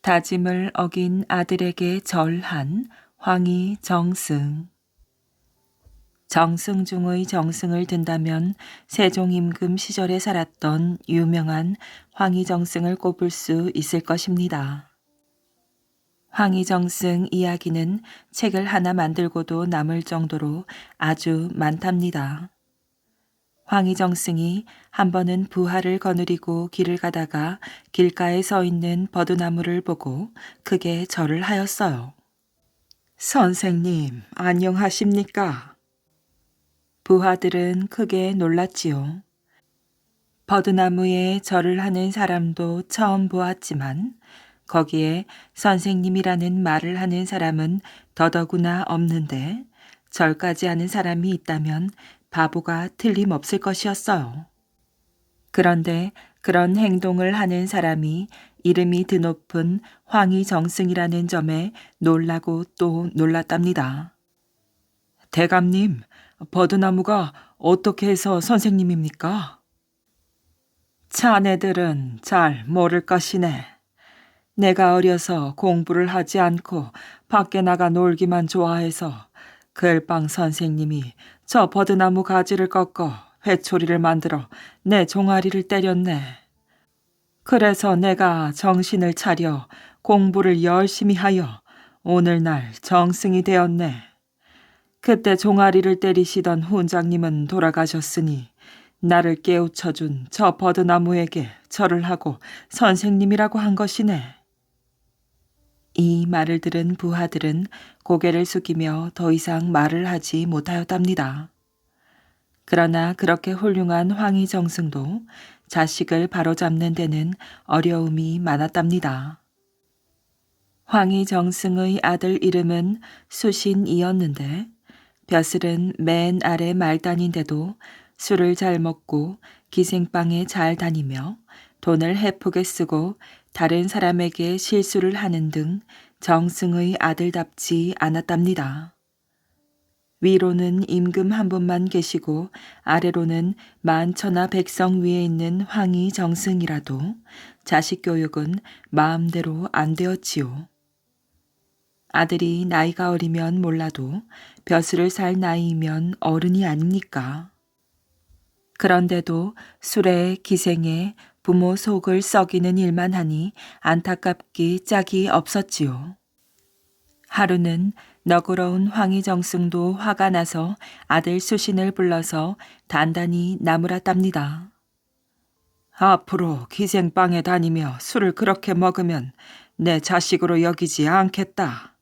다짐을 어긴 아들에게 절한 황희정승. 정승 중의 정승을 든다면 세종임금 시절에 살았던 유명한 황희정승을 꼽을 수 있을 것입니다. 황희정승 이야기는 책을 하나 만들고도 남을 정도로 아주 많답니다. 황희정승이 한 번은 부하를 거느리고 길을 가다가 길가에 서 있는 버드나무를 보고 크게 절을 하였어요. 선생님, 안녕하십니까? 부하들은 크게 놀랐지요. 버드나무에 절을 하는 사람도 처음 보았지만 거기에 선생님이라는 말을 하는 사람은 더더구나 없는데 절까지 하는 사람이 있다면 바보가 틀림없을 것이었어요. 그런데 그런 행동을 하는 사람이 이름이 드높은 황희정승이라는 점에 놀라고 또 놀랐답니다. 대감님, 버드나무가 어떻게 해서 선생님입니까? 자네들은 잘 모를 것이네. 내가 어려서 공부를 하지 않고 밖에 나가 놀기만 좋아해서 글빵 선생님이 저 버드나무 가지를 꺾어 회초리를 만들어 내 종아리를 때렸네. 그래서 내가 정신을 차려 공부를 열심히 하여 오늘날 정승이 되었네. 그때 종아리를 때리시던 훈장님은 돌아가셨으니 나를 깨우쳐준 저 버드나무에게 절을 하고 선생님이라고 한 것이네. 이 말을 들은 부하들은 고개를 숙이며 더 이상 말을 하지 못하였답니다. 그러나 그렇게 훌륭한 황희정승도 자식을 바로잡는 데는 어려움이 많았답니다. 황희정승의 아들 이름은 수신이었는데 벼슬은 맨 아래 말단인데도 술을 잘 먹고 기생방에 잘 다니며 돈을 헤프게 쓰고 다른 사람에게 실수를 하는 등 정승의 아들답지 않았답니다. 위로는 임금 한 분만 계시고 아래로는 만천하 백성 위에 있는 황희정승이라도 자식 교육은 마음대로 안 되었지요. 아들이 나이가 어리면 몰라도 벼슬을 살 나이면 어른이 아닙니까? 그런데도 술에 기생에 부모 속을 썩이는 일만 하니 안타깝기 짝이 없었지요. 하루는 너그러운 황희정승도 화가 나서 아들 수신을 불러서 단단히 나무랐답니다. 앞으로 기생방에 다니며 술을 그렇게 먹으면 내 자식으로 여기지 않겠다.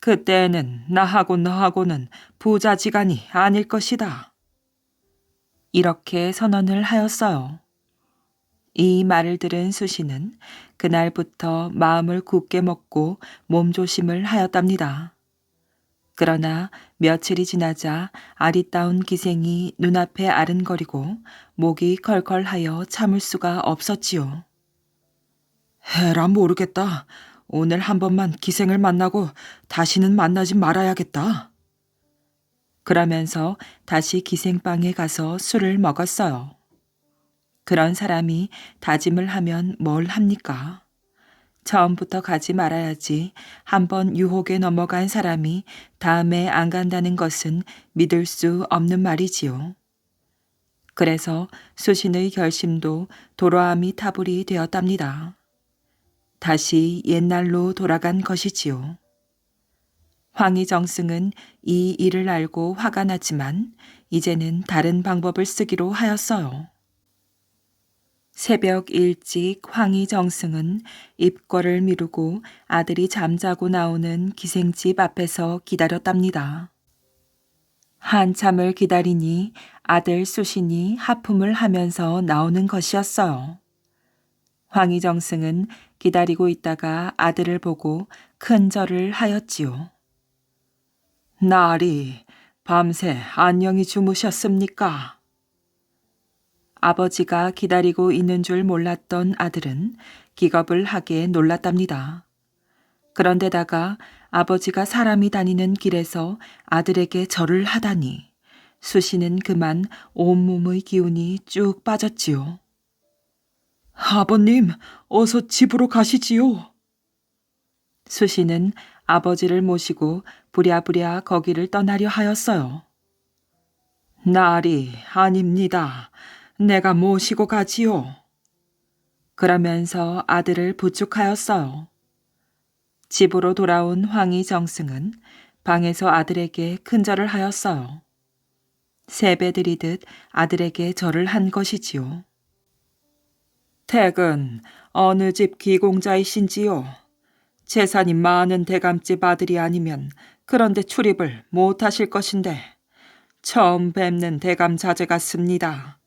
그때에는 나하고 너하고는 부자지간이 아닐 것이다. 이렇게 선언을 하였어요. 이 말을 들은 수신은 그날부터 마음을 굳게 먹고 몸조심을 하였답니다. 그러나 며칠이 지나자 아리따운 기생이 눈앞에 아른거리고 목이 컬컬하여 참을 수가 없었지요. 해라 모르겠다. 오늘 한 번만 기생을 만나고 다시는 만나지 말아야겠다. 그러면서 다시 기생방에 가서 술을 먹었어요. 그런 사람이 다짐을 하면 뭘 합니까? 처음부터 가지 말아야지 한 번 유혹에 넘어간 사람이 다음에 안 간다는 것은 믿을 수 없는 말이지요. 그래서 수신의 결심도 도로아미 타불이 되었답니다. 다시 옛날로 돌아간 것이지요. 황희정승은 이 일을 알고 화가 났지만 이제는 다른 방법을 쓰기로 하였어요. 새벽 일찍 황희정승은 입궐을 미루고 아들이 잠자고 나오는 기생집 앞에서 기다렸답니다. 한참을 기다리니 아들 수신이 하품을 하면서 나오는 것이었어요. 황희정승은 기다리고 있다가 아들을 보고 큰 절을 하였지요. 나리, 밤새 안녕히 주무셨습니까? 아버지가 기다리고 있는 줄 몰랐던 아들은 기겁을 하게 놀랐답니다. 그런데다가 아버지가 사람이 다니는 길에서 아들에게 절을 하다니 수신은 그만 온몸의 기운이 쭉 빠졌지요. 아버님, 어서 집으로 가시지요. 수시는 아버지를 모시고 부랴부랴 거기를 떠나려 하였어요. 날이 아닙니다. 내가 모시고 가지요. 그러면서 아들을 부축하였어요. 집으로 돌아온 황희정승은 방에서 아들에게 큰절을 하였어요. 세배 드리듯 아들에게 절을 한 것이지요. 댁은 어느 집 기공자이신지요? 재산이 많은 대감집 아들이 아니면 그런데 출입을 못하실 것인데 처음 뵙는 대감 자제 같습니다.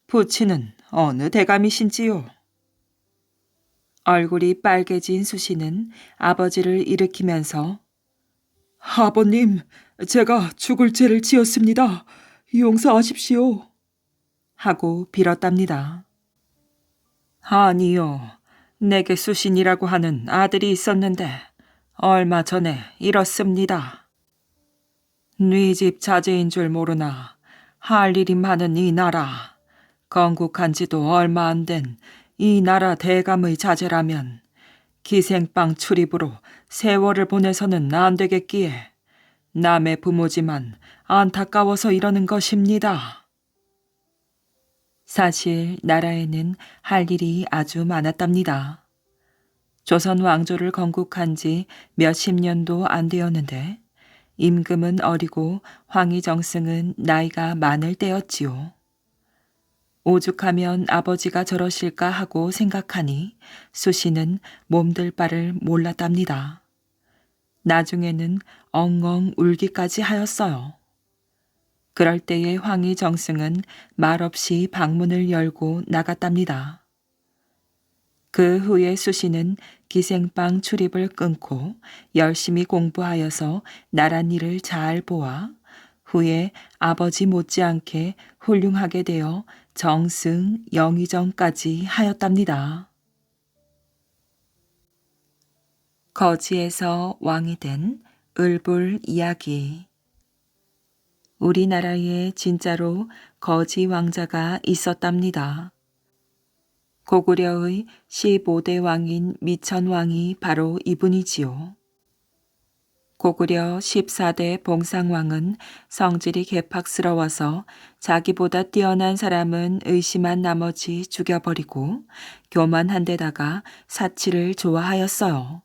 부친은 어느 대감이신지요? 얼굴이 빨개진 수시는 아버지를 일으키면서 아버님, 제가 죽을 죄를 지었습니다. 용서하십시오. 하고 빌었답니다. 아니요. 내게 수신이라고 하는 아들이 있었는데 얼마 전에 잃었습니다. 네 집 자제인 줄 모르나 할 일이 많은 이 나라, 건국한 지도 얼마 안 된 이 나라 대감의 자제라면 기생빵 출입으로 세월을 보내서는 안 되겠기에 남의 부모지만 안타까워서 이러는 것입니다. 사실 나라에는 할 일이 아주 많았답니다. 조선 왕조를 건국한 지 몇십 년도 안 되었는데 임금은 어리고 황희정승은 나이가 많을 때였지요. 오죽하면 아버지가 저러실까 하고 생각하니 수시는 몸들 바를 몰랐답니다. 나중에는 엉엉 울기까지 하였어요. 그럴 때에 황희정승은 말없이 방문을 열고 나갔답니다. 그 후에 수시는 기생빵 출입을 끊고 열심히 공부하여서 나랏일을 잘 보아 후에 아버지 못지않게 훌륭하게 되어 정승, 영의정까지 하였답니다. 거지에서 왕이 된 을불 이야기. 우리나라에 진짜로 거지 왕자가 있었답니다. 고구려의 15대 왕인 미천왕이 바로 이분이지요. 고구려 14대 봉상왕은 성질이 개팍스러워서 자기보다 뛰어난 사람은 의심한 나머지 죽여버리고 교만한 데다가 사치를 좋아하였어요.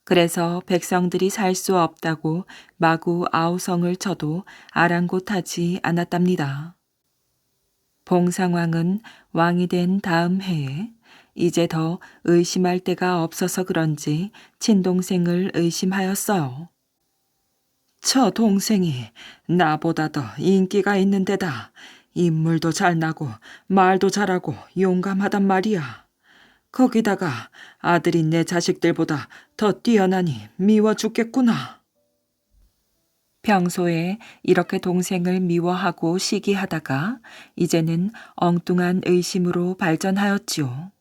그래서 백성들이 살 수 없다고 마구 아우성을 쳐도 아랑곳하지 않았답니다. 봉상왕은 왕이 된 다음 해에 이제 더 의심할 데가 없어서 그런지 친동생을 의심하였어요. 저 동생이 나보다 더 인기가 있는 데다 인물도 잘 나고 말도 잘하고 용감하단 말이야. 거기다가 아들인 내 자식들보다 더 뛰어나니 미워 죽겠구나. 평소에 이렇게 동생을 미워하고 시기하다가 이제는 엉뚱한 의심으로 발전하였지요.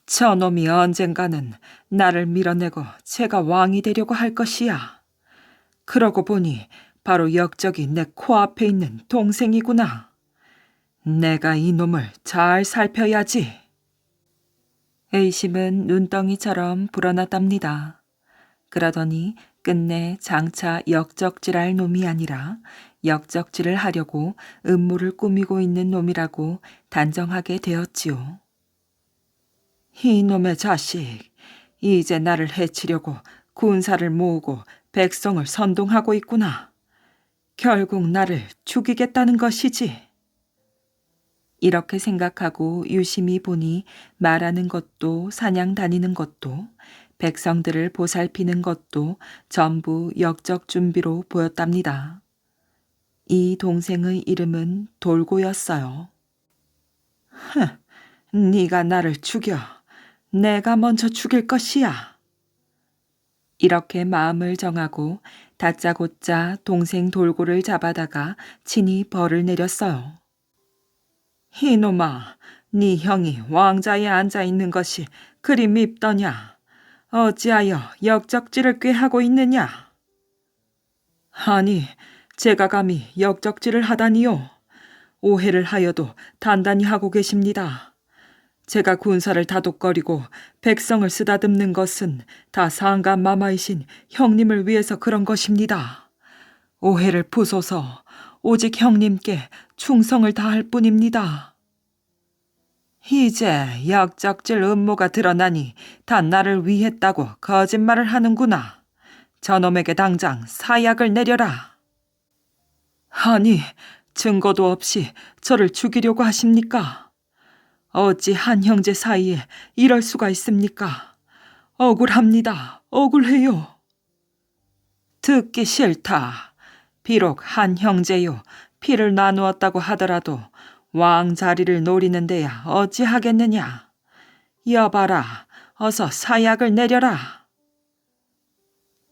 저놈이 언젠가는 나를 밀어내고 제가 왕이 되려고 할 것이야. 그러고 보니 바로 역적이 내 코앞에 있는 동생이구나. 내가 이놈을 잘 살펴야지. 의심은 눈덩이처럼 불어났답니다. 그러더니 끝내 장차 역적질할 놈이 아니라 역적질을 하려고 음모를 꾸미고 있는 놈이라고 단정하게 되었지요. 이놈의 자식, 이제 나를 해치려고 군사를 모으고 백성을 선동하고 있구나. 결국 나를 죽이겠다는 것이지. 이렇게 생각하고 유심히 보니 말하는 것도 사냥 다니는 것도 백성들을 보살피는 것도 전부 역적 준비로 보였답니다. 이 동생의 이름은 돌고였어요. 네가 나를 죽여. 내가 먼저 죽일 것이야. 이렇게 마음을 정하고 다짜고짜 동생 돌고를 잡아다가 친히 벌을 내렸어요. 이놈아, 네 형이 왕자에 앉아있는 것이 그리 밉더냐? 어찌하여 역적질을 꾀하고 있느냐? 아니, 제가 감히 역적질을 하다니요. 오해를 하여도 단단히 하고 계십니다. 제가 군사를 다독거리고 백성을 쓰다듬는 것은 다 상감마마이신 형님을 위해서 그런 것입니다. 오해를 푸소서 오직 형님께 충성을 다할 뿐입니다. 이제 역적질 음모가 드러나니 다 나를 위했다고 거짓말을 하는구나. 저놈에게 당장 사약을 내려라. 아니, 증거도 없이 저를 죽이려고 하십니까? 어찌 한 형제 사이에 이럴 수가 있습니까? 억울합니다. 억울해요. 듣기 싫다. 비록 한 형제요 피를 나누었다고 하더라도 왕 자리를 노리는 데야 어찌하겠느냐. 여봐라, 어서 사약을 내려라.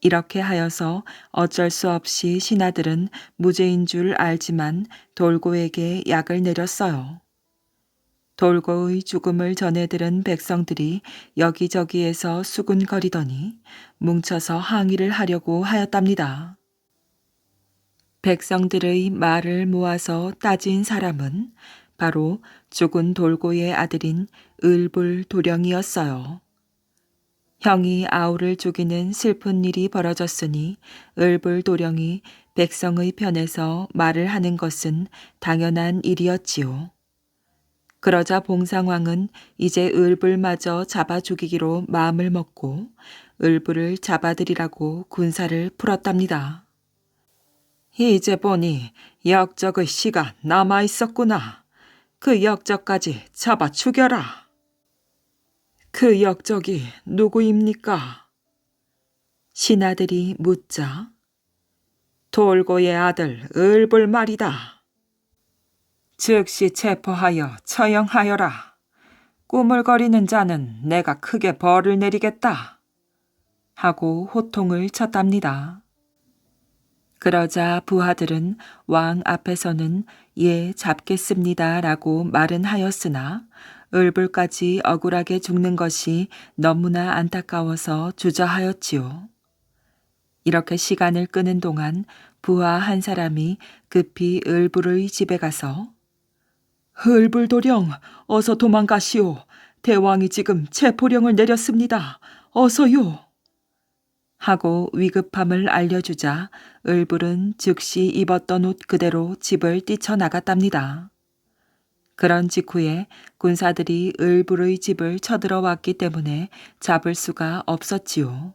이렇게 하여서 어쩔 수 없이 신하들은 무죄인 줄 알지만 돌고에게 약을 내렸어요. 돌고의 죽음을 전해들은 백성들이 여기저기에서 수군거리더니 뭉쳐서 항의를 하려고 하였답니다. 백성들의 말을 모아서 따진 사람은 바로 죽은 돌고의 아들인 을불도령이었어요. 형이 아우를 죽이는 슬픈 일이 벌어졌으니 을불도령이 백성의 편에서 말을 하는 것은 당연한 일이었지요. 그러자 봉상왕은 이제 을불마저 잡아 죽이기로 마음을 먹고 을불을 잡아들이라고 군사를 풀었답니다. 이제 보니 역적의 씨가 남아있었구나. 그 역적까지 잡아 죽여라. 그 역적이 누구입니까? 신하들이 묻자 돌고의 아들 을불 말이다. 즉시 체포하여 처형하여라. 꾸물거리는 자는 내가 크게 벌을 내리겠다. 하고 호통을 쳤답니다. 그러자 부하들은 왕 앞에서는 예 잡겠습니다 라고 말은 하였으나 을불까지 억울하게 죽는 것이 너무나 안타까워서 주저하였지요. 이렇게 시간을 끄는 동안 부하 한 사람이 급히 을불의 집에 가서 을불도령, 어서 도망가시오. 대왕이 지금 체포령을 내렸습니다. 어서요. 하고 위급함을 알려주자 을불은 즉시 입었던 옷 그대로 집을 뛰쳐나갔답니다. 그런 직후에 군사들이 을불의 집을 쳐들어왔기 때문에 잡을 수가 없었지요.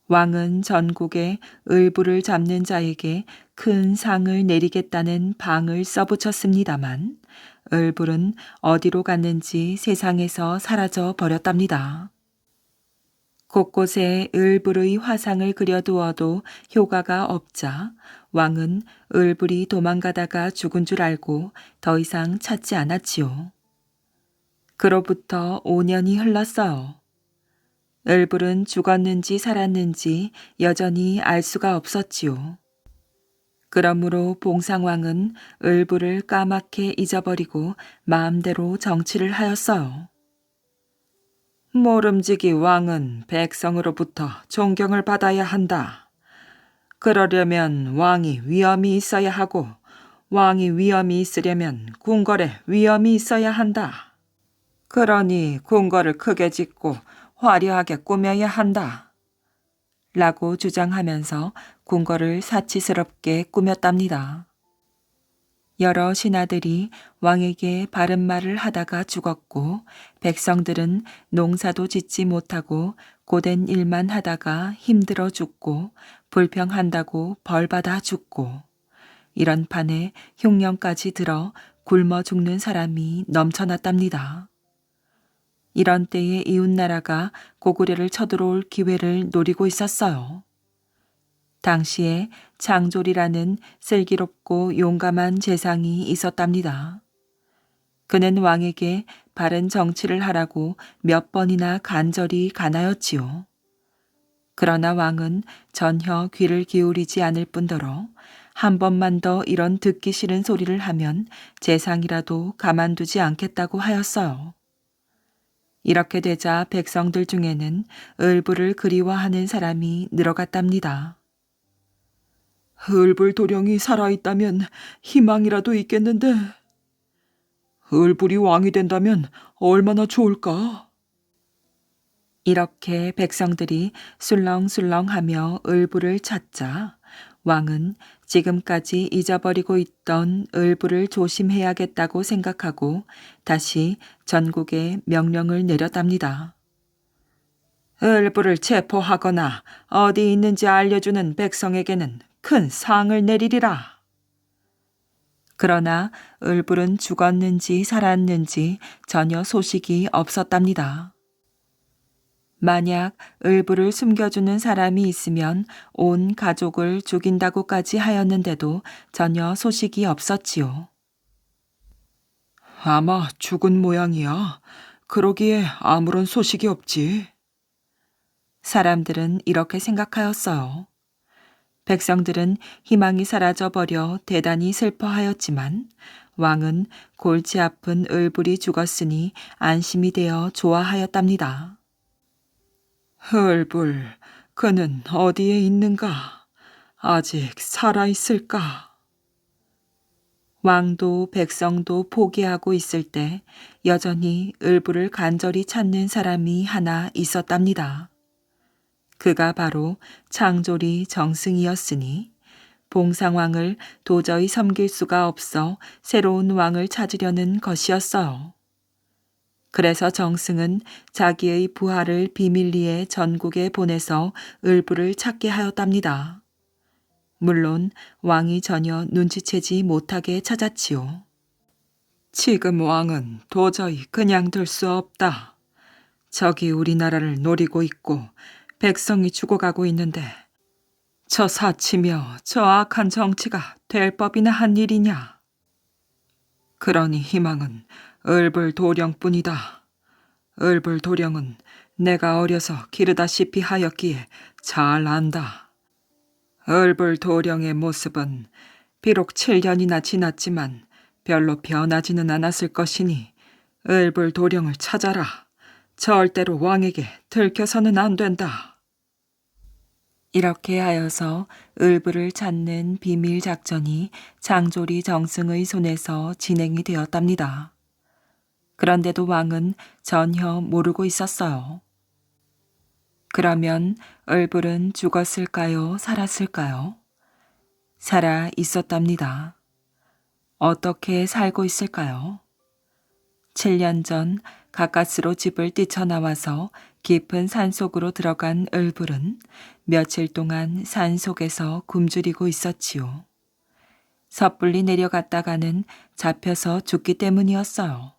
왕은 전국에 을불을 잡는 자에게 큰 상을 내리겠다는 방을 써붙였습니다만 을불은 어디로 갔는지 세상에서 사라져 버렸답니다. 곳곳에 을불의 화상을 그려두어도 효과가 없자 왕은 을불이 도망가다가 죽은 줄 알고 더 이상 찾지 않았지요. 그로부터 5년이 흘렀어요. 을불은 죽었는지 살았는지 여전히 알 수가 없었지요. 그러므로 봉상왕은 을불을 까맣게 잊어버리고 마음대로 정치를 하였어요. 모름지기 왕은 백성으로부터 존경을 받아야 한다. 그러려면 왕이 위엄이 있어야 하고 왕이 위엄이 있으려면 궁궐에 위엄이 있어야 한다. 그러니 궁궐을 크게 짓고 화려하게 꾸며야 한다. 라고 주장하면서 궁궐을 사치스럽게 꾸몄답니다. 여러 신하들이 왕에게 바른 말을 하다가 죽었고 백성들은 농사도 짓지 못하고 고된 일만 하다가 힘들어 죽고 불평한다고 벌받아 죽고 이런 판에 흉년까지 들어 굶어 죽는 사람이 넘쳐났답니다. 이런 때에 이웃나라가 고구려를 쳐들어올 기회를 노리고 있었어요. 당시에 장졸이라는 슬기롭고 용감한 재상이 있었답니다. 그는 왕에게 바른 정치를 하라고 몇 번이나 간절히 간하였지요. 그러나 왕은 전혀 귀를 기울이지 않을 뿐더러 한 번만 더 이런 듣기 싫은 소리를 하면 재상이라도 가만두지 않겠다고 하였어요. 이렇게 되자 백성들 중에는 을불을 그리워하는 사람이 늘어갔답니다. 을불도령이 살아있다면 희망이라도 있겠는데 을불이 왕이 된다면 얼마나 좋을까? 이렇게 백성들이 술렁술렁하며 을불을 찾자 왕은 지금까지 잊어버리고 있던 을불을 조심해야겠다고 생각하고 다시 전국에 명령을 내렸답니다. 을불을 체포하거나 어디 있는지 알려주는 백성에게는 큰 상을 내리리라. 그러나 을불은 죽었는지 살았는지 전혀 소식이 없었답니다. 만약 을불을 숨겨주는 사람이 있으면 온 가족을 죽인다고까지 하였는데도 전혀 소식이 없었지요. 아마 죽은 모양이야. 그러기에 아무런 소식이 없지. 사람들은 이렇게 생각하였어요. 백성들은 희망이 사라져버려 대단히 슬퍼하였지만 왕은 골치 아픈 을불이 죽었으니 안심이 되어 좋아하였답니다. 을불, 그는 어디에 있는가? 아직 살아있을까? 왕도 백성도 포기하고 있을 때 여전히 을불을 간절히 찾는 사람이 하나 있었답니다. 그가 바로 창조리 정승이었으니 봉상왕을 도저히 섬길 수가 없어 새로운 왕을 찾으려는 것이었어요. 그래서 정승은 자기의 부하를 비밀리에 전국에 보내서 을불을 찾게 하였답니다. 물론 왕이 전혀 눈치채지 못하게 찾았지요. 지금 왕은 도저히 그냥 둘 수 없다. 적이 우리나라를 노리고 있고 백성이 죽어가고 있는데 저 사치며 저 악한 정치가 될 법이나 한 일이냐. 그러니 희망은 을불 도령뿐이다. 을불 도령은 내가 어려서 기르다시피 하였기에 잘 안다. 을불 도령의 모습은 비록 7년이나 지났지만 별로 변하지는 않았을 것이니 을불 도령을 찾아라. 절대로 왕에게 들켜서는 안 된다. 이렇게 하여서 을불을 찾는 비밀 작전이 장조리 정승의 손에서 진행이 되었답니다. 그런데도 왕은 전혀 모르고 있었어요. 그러면 을불은 죽었을까요? 살았을까요? 살아 있었답니다. 어떻게 살고 있을까요? 7년 전 가까스로 집을 뛰쳐나와서 깊은 산속으로 들어간 을불은 며칠 동안 산속에서 굶주리고 있었지요. 섣불리 내려갔다가는 잡혀서 죽기 때문이었어요.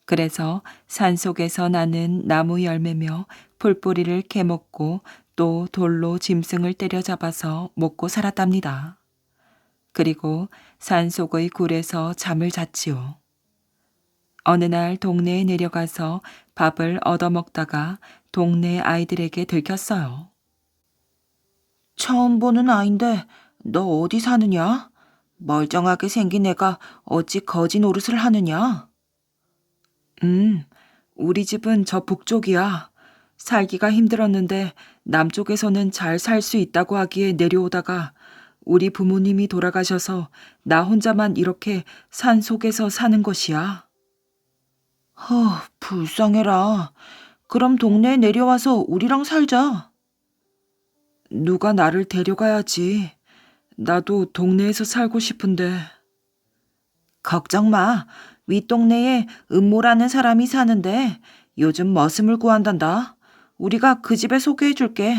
그래서 산속에서 나는 나무 열매며 풀뿌리를 캐먹고 또 돌로 짐승을 때려잡아서 먹고 살았답니다. 그리고 산속의 굴에서 잠을 잤지요. 어느 날 동네에 내려가서 밥을 얻어먹다가 동네 아이들에게 들켰어요. 처음 보는 아인데 너 어디 사느냐? 멀쩡하게 생긴 애가 어찌 거지 노릇을 하느냐? 우리 집은 저 북쪽이야. 살기가 힘들었는데 남쪽에서는 잘 살 수 있다고 하기에 내려오다가 우리 부모님이 돌아가셔서 나 혼자만 이렇게 산 속에서 사는 것이야. 불쌍해라. 그럼 동네에 내려와서 우리랑 살자. 누가 나를 데려가야지. 나도 동네에서 살고 싶은데. 걱정 마. 윗동네에 은모라는 사람이 사는데 요즘 머슴을 구한단다. 우리가 그 집에 소개해 줄게.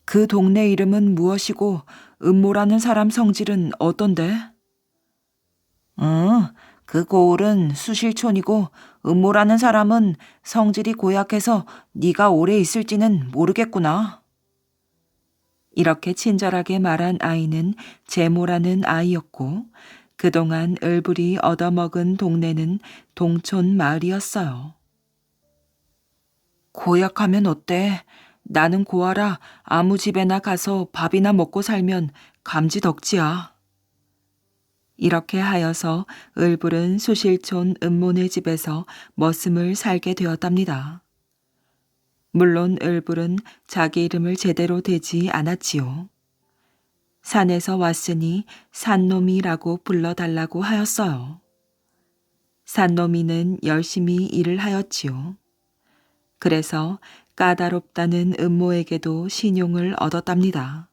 그 동네 이름은 무엇이고 은모라는 사람 성질은 어떤데? 그 고을은 수실촌이고 은모라는 사람은 성질이 고약해서 네가 오래 있을지는 모르겠구나. 이렇게 친절하게 말한 아이는 제모라는 아이였고 그동안 을불이 얻어먹은 동네는 동촌 마을이었어요. 고약하면 어때? 나는 고아라 아무 집에나 가서 밥이나 먹고 살면 감지덕지야. 이렇게 하여서 을불은 수실촌 은모네 집에서 머슴을 살게 되었답니다. 물론 을불은 자기 이름을 제대로 대지 않았지요. 산에서 왔으니 산놈이라고 불러달라고 하였어요. 산노미는 열심히 일을 하였지요. 그래서 까다롭다는 음모에게도 신용을 얻었답니다.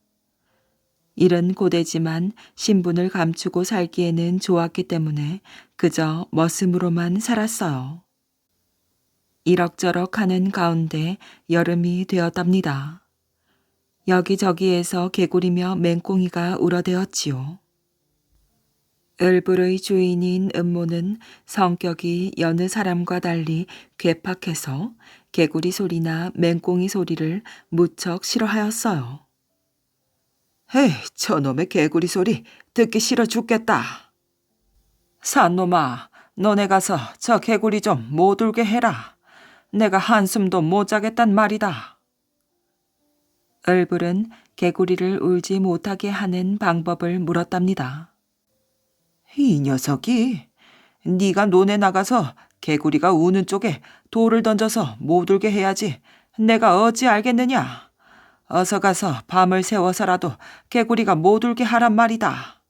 일은 고되지만 신분을 감추고 살기에는 좋았기 때문에 그저 머슴으로만 살았어요. 이럭저럭 하는 가운데 여름이 되었답니다. 여기저기에서 개구리며 맹꽁이가 울어대었지요. 을불의 주인인 음모는 성격이 여느 사람과 달리 괴팍해서 개구리 소리나 맹꽁이 소리를 무척 싫어하였어요. 헤이, 저놈의 개구리 소리 듣기 싫어 죽겠다. 산놈아, 너네 가서 저 개구리 좀 못 울게 해라. 내가 한숨도 못 자겠단 말이다. 을불은 개구리를 울지 못하게 하는 방법을 물었답니다. 이 녀석이 네가 논에 나가서 개구리가 우는 쪽에 돌을 던져서 못 울게 해야지 내가 어찌 알겠느냐. 어서 가서 밤을 새워서라도 개구리가 못 울게 하란 말이다.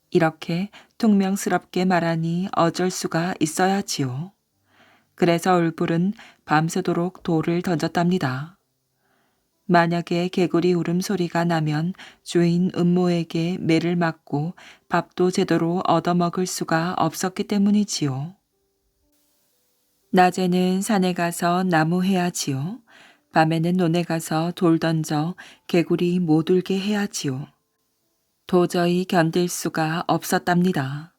이렇게 퉁명스럽게 말하니 어쩔 수가 있어야지요. 그래서 을불은 밤새도록 돌을 던졌답니다. 만약에 개구리 울음소리가 나면 주인 음모에게 매를 맞고 밥도 제대로 얻어먹을 수가 없었기 때문이지요. 낮에는 산에 가서 나무 해야지요. 밤에는 논에 가서 돌 던져 개구리 못 울게 해야지요. 도저히 견딜 수가 없었답니다.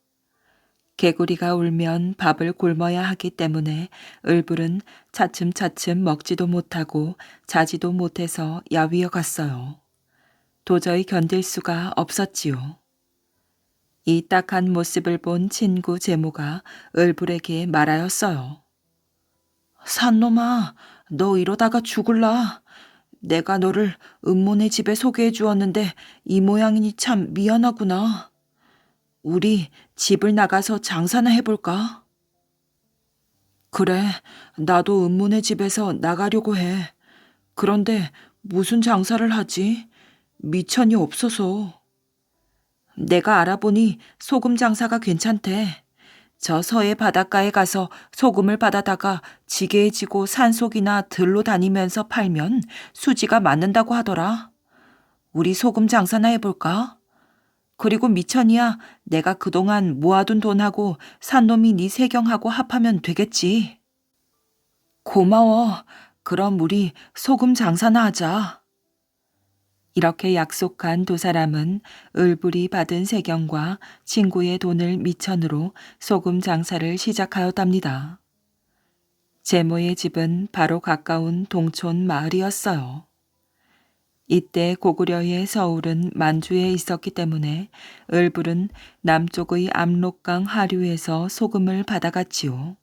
개구리가 울면 밥을 굶어야 하기 때문에 을불은 차츰차츰 먹지도 못하고 자지도 못해서 야위어 갔어요. 도저히 견딜 수가 없었지요. 이 딱한 모습을 본 친구 제모가 을불에게 말하였어요. 산놈아, 너 이러다가 죽을라. 내가 너를 음모네 집에 소개해 주었는데 이 모양이니 참 미안하구나. 우리 집을 나가서 장사나 해볼까? 그래, 나도 음모네 집에서 나가려고 해. 그런데 무슨 장사를 하지? 미천이 없어서. 내가 알아보니 소금 장사가 괜찮대. 저 서해 바닷가에 가서 소금을 받아다가 지게에 지고 산속이나 들로 다니면서 팔면 수지가 맞는다고 하더라. 우리 소금 장사나 해볼까? 그리고 미천이야, 내가 그동안 모아둔 돈하고 산놈이 네 세경하고 합하면 되겠지. 고마워. 그럼 우리 소금 장사나 하자. 이렇게 약속한 두 사람은 을불이 받은 세경과 친구의 돈을 미천으로 소금 장사를 시작하였답니다. 제모의 집은 바로 가까운 동촌 마을이었어요. 이때 고구려의 서울은 만주에 있었기 때문에 을불은 남쪽의 압록강 하류에서 소금을 받아갔지요.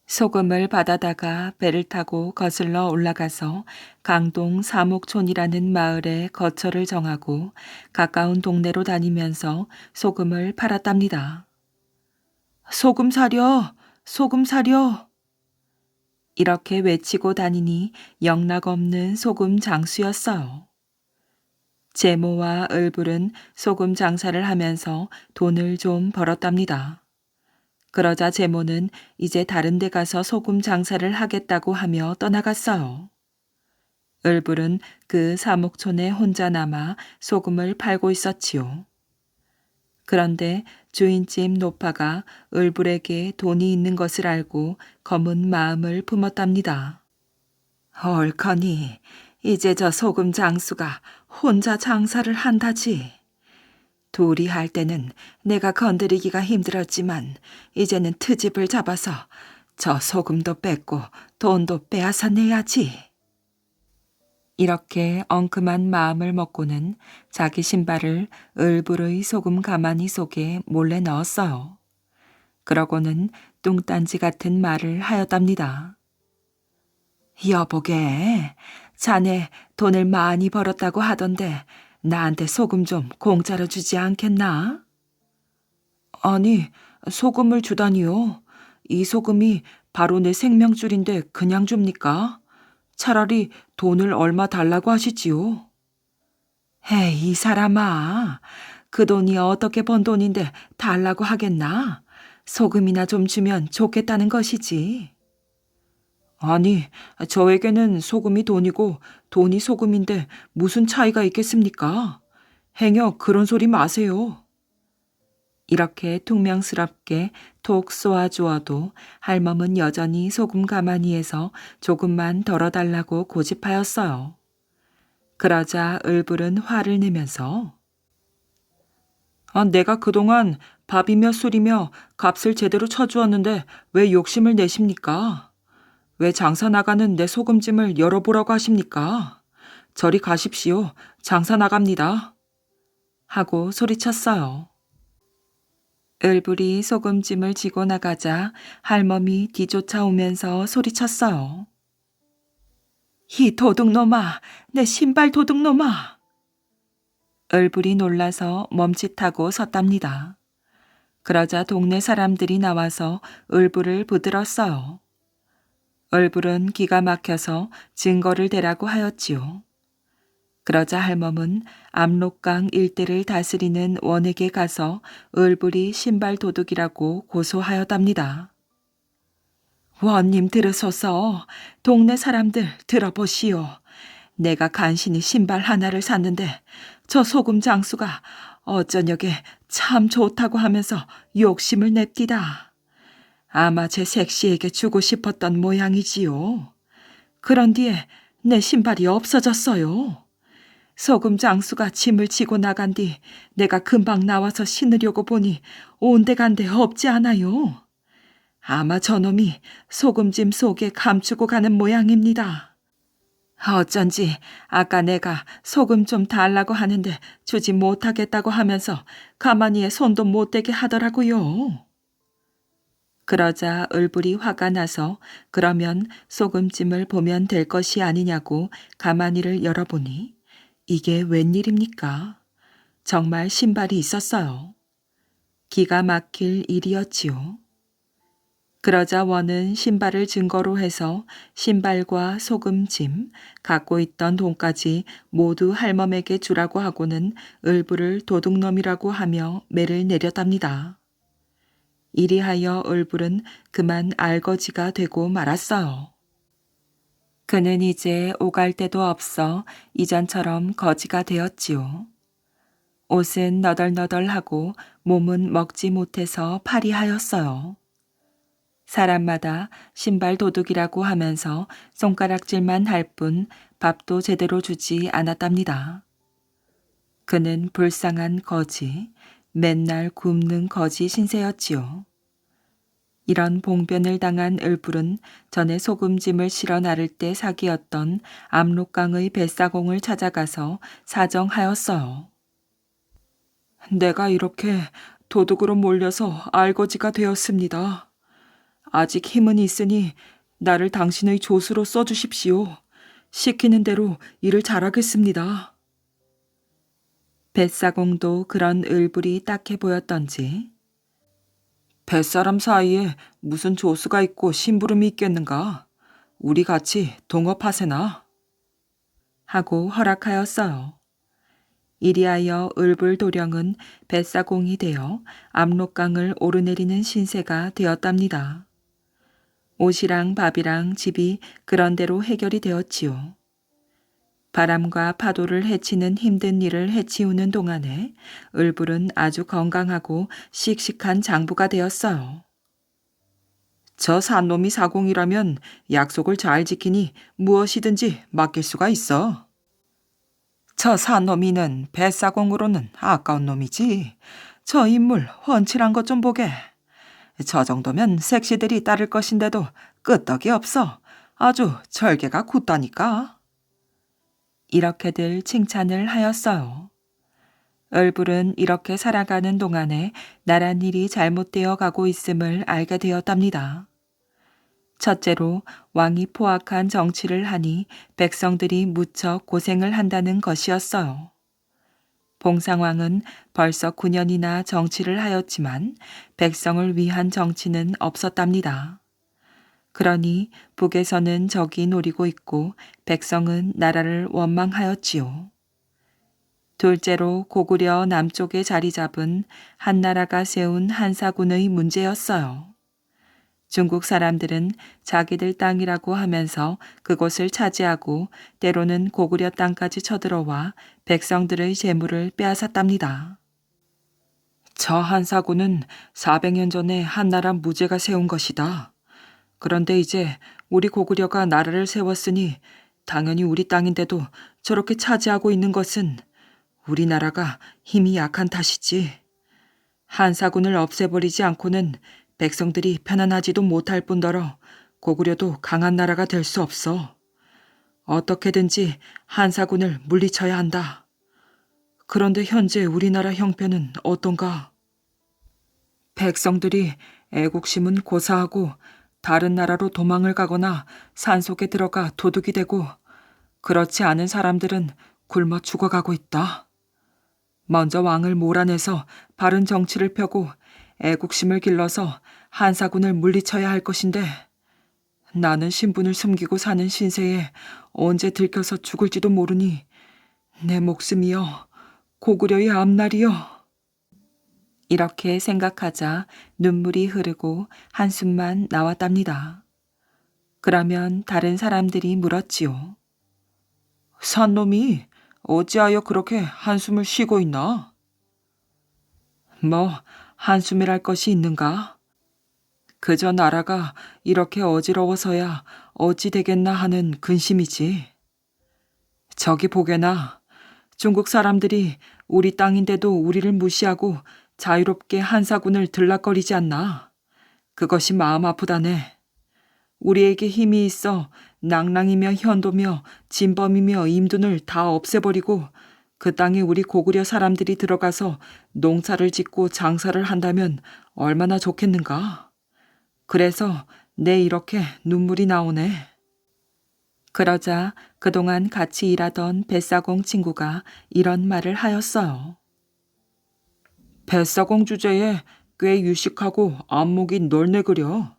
소금을 받아다가 배를 타고 거슬러 올라가서 강동 사목촌이라는 마을에 거처를 정하고 가까운 동네로 다니면서 소금을 팔았답니다. 소금 사려! 소금 사려! 이렇게 외치고 다니니 영락없는 소금 장수였어요. 제모와 을불은 소금 장사를 하면서 돈을 좀 벌었답니다. 그러자 제모는 이제 다른 데 가서 소금 장사를 하겠다고 하며 떠나갔어요. 을불은 그 사목촌에 혼자 남아 소금을 팔고 있었지요. 그런데 주인집 노파가 을불에게 돈이 있는 것을 알고 검은 마음을 품었답니다. 옳거니 이제 저 소금 장수가 혼자 장사를 한다지. 둘이 할 때는 내가 건드리기가 힘들었지만 이제는 트집을 잡아서 저 소금도 뺏고 돈도 빼앗아 내야지. 이렇게 엉큼한 마음을 먹고는 자기 신발을 을불의 소금 가마니 속에 몰래 넣었어요. 그러고는 뚱딴지 같은 말을 하였답니다. 여보게, 자네 돈을 많이 벌었다고 하던데 나한테 소금 좀 공짜로 주지 않겠나? 아니, 소금을 주다니요. 이 소금이 바로 내 생명줄인데 그냥 줍니까? 차라리 돈을 얼마 달라고 하시지요. 에이, 이 사람아. 그 돈이 어떻게 번 돈인데 달라고 하겠나? 소금이나 좀 주면 좋겠다는 것이지. 아니, 저에게는 소금이 돈이고 돈이 소금인데 무슨 차이가 있겠습니까? 행여 그런 소리 마세요. 이렇게 퉁명스럽게 톡 쏘아주어도 할멈은 여전히 소금 가마니에서 조금만 덜어달라고 고집하였어요. 그러자 을불은 화를 내면서 내가 그동안 밥이며 술이며 값을 제대로 쳐주었는데 왜 욕심을 내십니까? 왜 장사 나가는 내 소금짐을 열어보라고 하십니까? 저리 가십시오. 장사 나갑니다. 하고 소리쳤어요. 을불이 소금짐을 지고 나가자 할멈이 뒤쫓아오면서 소리쳤어요. 이 도둑놈아, 내 신발 도둑놈아. 을불이 놀라서 멈칫하고 섰답니다. 그러자 동네 사람들이 나와서 을불을 붙들었어요. 을불은 기가 막혀서 증거를 대라고 하였지요. 그러자 할멈은 압록강 일대를 다스리는 원에게 가서 을불이 신발 도둑이라고 고소하였답니다. 원님 들으소서. 동네 사람들 들어보시오. 내가 간신히 신발 하나를 샀는데 저 소금 장수가 어저녁에 참 좋다고 하면서 욕심을 냅디다. 아마 제 색시에게 주고 싶었던 모양이지요. 그런 뒤에 내 신발이 없어졌어요. 소금 장수가 짐을 지고 나간 뒤 내가 금방 나와서 신으려고 보니 온데간데 없지 않아요. 아마 저놈이 소금짐 속에 감추고 가는 모양입니다. 어쩐지 아까 내가 소금 좀 달라고 하는데 주지 못하겠다고 하면서 가만히에 손도 못 대게 하더라고요. 그러자 을불이 화가 나서 그러면 소금찜을 보면 될 것이 아니냐고 가마니를 열어보니 이게 웬일입니까? 정말 신발이 있었어요. 기가 막힐 일이었지요. 그러자 원은 신발을 증거로 해서 신발과 소금짐, 갖고 있던 돈까지 모두 할멈에게 주라고 하고는 을불을 도둑놈이라고 하며 매를 내렸답니다. 이리하여 을불은 그만 알거지가 되고 말았어요. 그는 이제 오갈 데도 없어 이전처럼 거지가 되었지요. 옷은 너덜너덜하고 몸은 먹지 못해서 파리하였어요. 사람마다 신발 도둑이라고 하면서 손가락질만 할 뿐 밥도 제대로 주지 않았답니다. 그는 불쌍한 거지, 맨날 굶는 거지 신세였지요. 이런 봉변을 당한 을불은 전에 소금짐을 실어 나를 때 사기였던 압록강의 뱃사공을 찾아가서 사정하였어요. 내가 이렇게 도둑으로 몰려서 알거지가 되었습니다. 아직 힘은 있으니 나를 당신의 조수로 써주십시오. 시키는 대로 일을 잘하겠습니다. 뱃사공도 그런 을불이 딱해 보였던지 뱃사람 사이에 무슨 조수가 있고 심부름이 있겠는가? 우리 같이 동업하세나? 하고 허락하였어요. 이리하여 을불 도령은 뱃사공이 되어 압록강을 오르내리는 신세가 되었답니다. 옷이랑 밥이랑 집이 그런대로 해결이 되었지요. 바람과 파도를 헤치는 힘든 일을 헤치우는 동안에 을불은 아주 건강하고 씩씩한 장부가 되었어요. 저 산놈이 사공이라면 약속을 잘 지키니 무엇이든지 맡길 수가 있어. 저 산놈이는 뱃사공으로는 아까운 놈이지. 저 인물 훤칠한 것 좀 보게. 저 정도면 색시들이 따를 것인데도 끄떡이 없어. 아주 절개가 굳다니까. 이렇게들 칭찬을 하였어요. 을불은 이렇게 살아가는 동안에 나란 일이 잘못되어 가고 있음을 알게 되었답니다. 첫째로 왕이 포악한 정치를 하니 백성들이 무척 고생을 한다는 것이었어요. 봉상왕은 벌써 9년이나 정치를 하였지만 백성을 위한 정치는 없었답니다. 그러니 북에서는 적이 노리고 있고 백성은 나라를 원망하였지요. 둘째로 고구려 남쪽에 자리 잡은 한나라가 세운 한사군의 문제였어요. 중국 사람들은 자기들 땅이라고 하면서 그곳을 차지하고 때로는 고구려 땅까지 쳐들어와 백성들의 재물을 빼앗았답니다. 저 한사군은 400년 전에 한나라 무제가 세운 것이다. 그런데 이제 우리 고구려가 나라를 세웠으니 당연히 우리 땅인데도 저렇게 차지하고 있는 것은 우리나라가 힘이 약한 탓이지. 한사군을 없애버리지 않고는 백성들이 편안하지도 못할 뿐더러 고구려도 강한 나라가 될 수 없어. 어떻게든지 한사군을 물리쳐야 한다. 그런데 현재 우리나라 형편은 어떤가? 백성들이 애국심은 고사하고 다른 나라로 도망을 가거나 산속에 들어가 도둑이 되고 그렇지 않은 사람들은 굶어 죽어가고 있다. 먼저 왕을 몰아내서 바른 정치를 펴고 애국심을 길러서 한사군을 물리쳐야 할 것인데 나는 신분을 숨기고 사는 신세에 언제 들켜서 죽을지도 모르니 내 목숨이여 고구려의 앞날이여. 이렇게 생각하자 눈물이 흐르고 한숨만 나왔답니다. 그러면 다른 사람들이 물었지요. 산놈이 어찌하여 그렇게 한숨을 쉬고 있나? 뭐 한숨이랄 것이 있는가? 그저 나라가 이렇게 어지러워서야 어찌 되겠나 하는 근심이지. 저기 보게나 중국 사람들이 우리 땅인데도 우리를 무시하고 자유롭게 한사군을 들락거리지 않나. 그것이 마음 아프다네. 우리에게 힘이 있어 낭랑이며 현도며 진범이며 임둔을 다 없애버리고 그 땅에 우리 고구려 사람들이 들어가서 농사를 짓고 장사를 한다면 얼마나 좋겠는가. 그래서 내 이렇게 눈물이 나오네. 그러자 그동안 같이 일하던 뱃사공 친구가 이런 말을 하였어요. 뱃사공 주제에 꽤 유식하고 안목이 널널그려.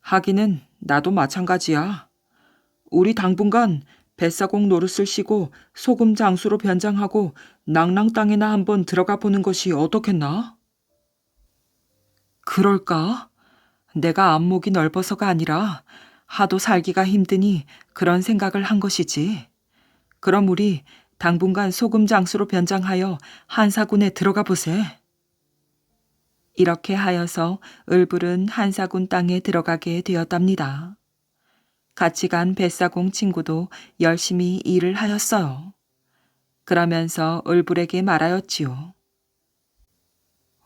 하기는 나도 마찬가지야. 우리 당분간 뱃사공 노릇을 쉬고 소금 장수로 변장하고 낭랑 땅에나 한번 들어가 보는 것이 어떻겠나? 그럴까? 내가 안목이 넓어서가 아니라 하도 살기가 힘드니 그런 생각을 한 것이지. 그럼 우리 당분간 소금 장수로 변장하여 한사군에 들어가 보세. 이렇게 하여서 을불은 한사군 땅에 들어가게 되었답니다. 같이 간 뱃사공 친구도 열심히 일을 하였어요. 그러면서 을불에게 말하였지요.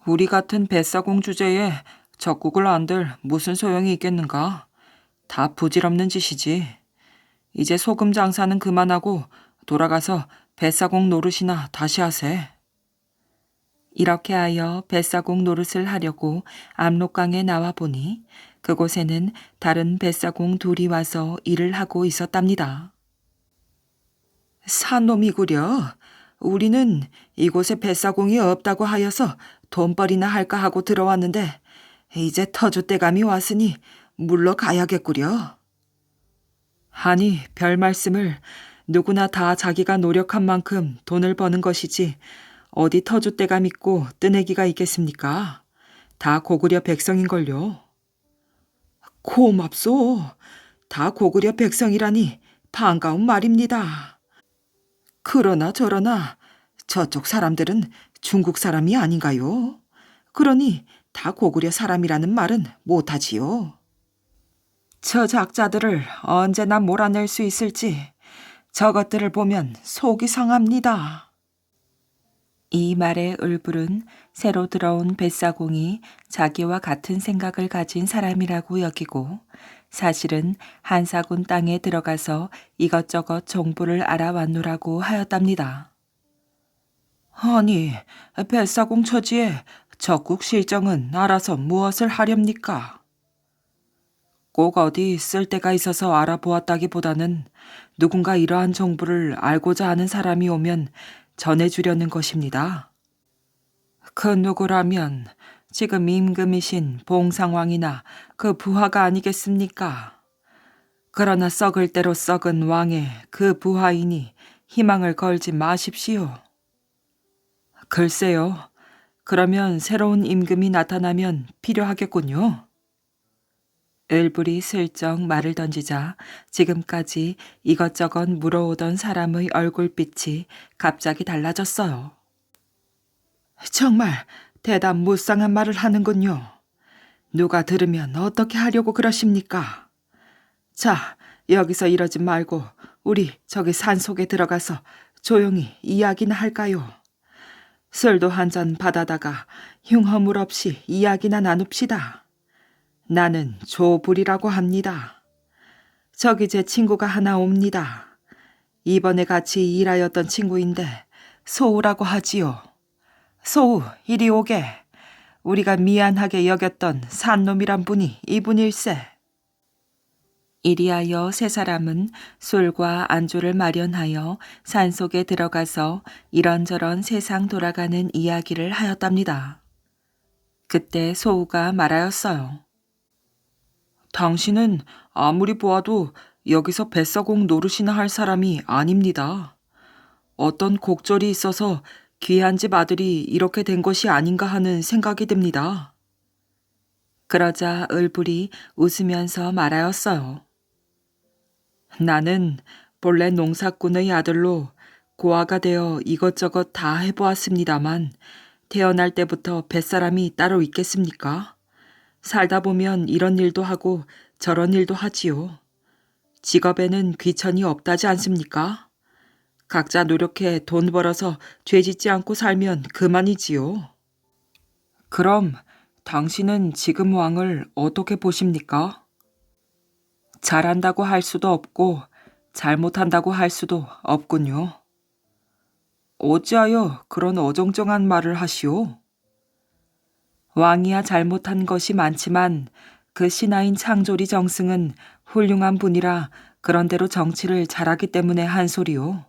우리 같은 뱃사공 주제에 적국을 안들 무슨 소용이 있겠는가? 다 부질없는 짓이지. 이제 소금 장사는 그만하고 돌아가서 뱃사공 노릇이나 다시 하세. 이렇게 하여 뱃사공 노릇을 하려고 압록강에 나와 보니 그곳에는 다른 뱃사공 둘이 와서 일을 하고 있었답니다. 산놈이구려. 우리는 이곳에 뱃사공이 없다고 하여서 돈벌이나 할까 하고 들어왔는데 이제 터줏대감이 왔으니 물러가야겠구려. 아니, 별 말씀을. 누구나 다 자기가 노력한 만큼 돈을 버는 것이지 어디 터줏대감 있고 뜨내기가 있겠습니까? 다 고구려 백성인걸요. 고맙소. 다 고구려 백성이라니 반가운 말입니다. 그러나 저러나 저쪽 사람들은 중국 사람이 아닌가요? 그러니 다 고구려 사람이라는 말은 못하지요. 저 작자들을 언제나 몰아낼 수 있을지 저것들을 보면 속이 상합니다. 이 말에 을불은 새로 들어온 뱃사공이 자기와 같은 생각을 가진 사람이라고 여기고 사실은 한사군 땅에 들어가서 이것저것 정보를 알아왔노라고 하였답니다. 아니, 뱃사공 처지에 적국 실정은 알아서 무엇을 하렵니까? 꼭 어디 쓸 데가 있어서 알아보았다기보다는 누군가 이러한 정보를 알고자 하는 사람이 오면 전해주려는 것입니다. 그 누구라면 지금 임금이신 봉상왕이나 그 부하가 아니겠습니까? 그러나 썩을 대로 썩은 왕의 그 부하이니 희망을 걸지 마십시오. 글쎄요. 그러면 새로운 임금이 나타나면 필요하겠군요. 을불이 슬쩍 말을 던지자 지금까지 이것저것 물어오던 사람의 얼굴빛이 갑자기 달라졌어요. 정말 대담 무쌍한 말을 하는군요. 누가 들으면 어떻게 하려고 그러십니까? 자, 여기서 이러지 말고 우리 저기 산속에 들어가서 조용히 이야기나 할까요? 술도 한 잔 받아다가 흉허물 없이 이야기나 나눕시다. 나는 조불이라고 합니다. 저기 제 친구가 하나 옵니다. 이번에 같이 일하였던 친구인데 소우라고 하지요. 소우, 이리 오게. 우리가 미안하게 여겼던 산놈이란 분이 이분일세. 이리하여 세 사람은 술과 안주를 마련하여 산속에 들어가서 이런저런 세상 돌아가는 이야기를 하였답니다. 그때 소우가 말하였어요. 당신은 아무리 보아도 여기서 뱃사공 노릇이나 할 사람이 아닙니다. 어떤 곡절이 있어서 귀한 집 아들이 이렇게 된 것이 아닌가 하는 생각이 듭니다. 그러자 을불이 웃으면서 말하였어요. 나는 본래 농사꾼의 아들로 고아가 되어 이것저것 다 해보았습니다만 태어날 때부터 뱃사람이 따로 있겠습니까? 살다 보면 이런 일도 하고 저런 일도 하지요. 직업에는 귀천이 없다지 않습니까? 각자 노력해 돈 벌어서 죄 짓지 않고 살면 그만이지요. 그럼 당신은 지금 왕을 어떻게 보십니까? 잘한다고 할 수도 없고 잘못한다고 할 수도 없군요. 어찌하여 그런 어정쩡한 말을 하시오? 왕이야 잘못한 것이 많지만 그 신하인 창조리 정승은 훌륭한 분이라 그런대로 정치를 잘하기 때문에 한 소리요.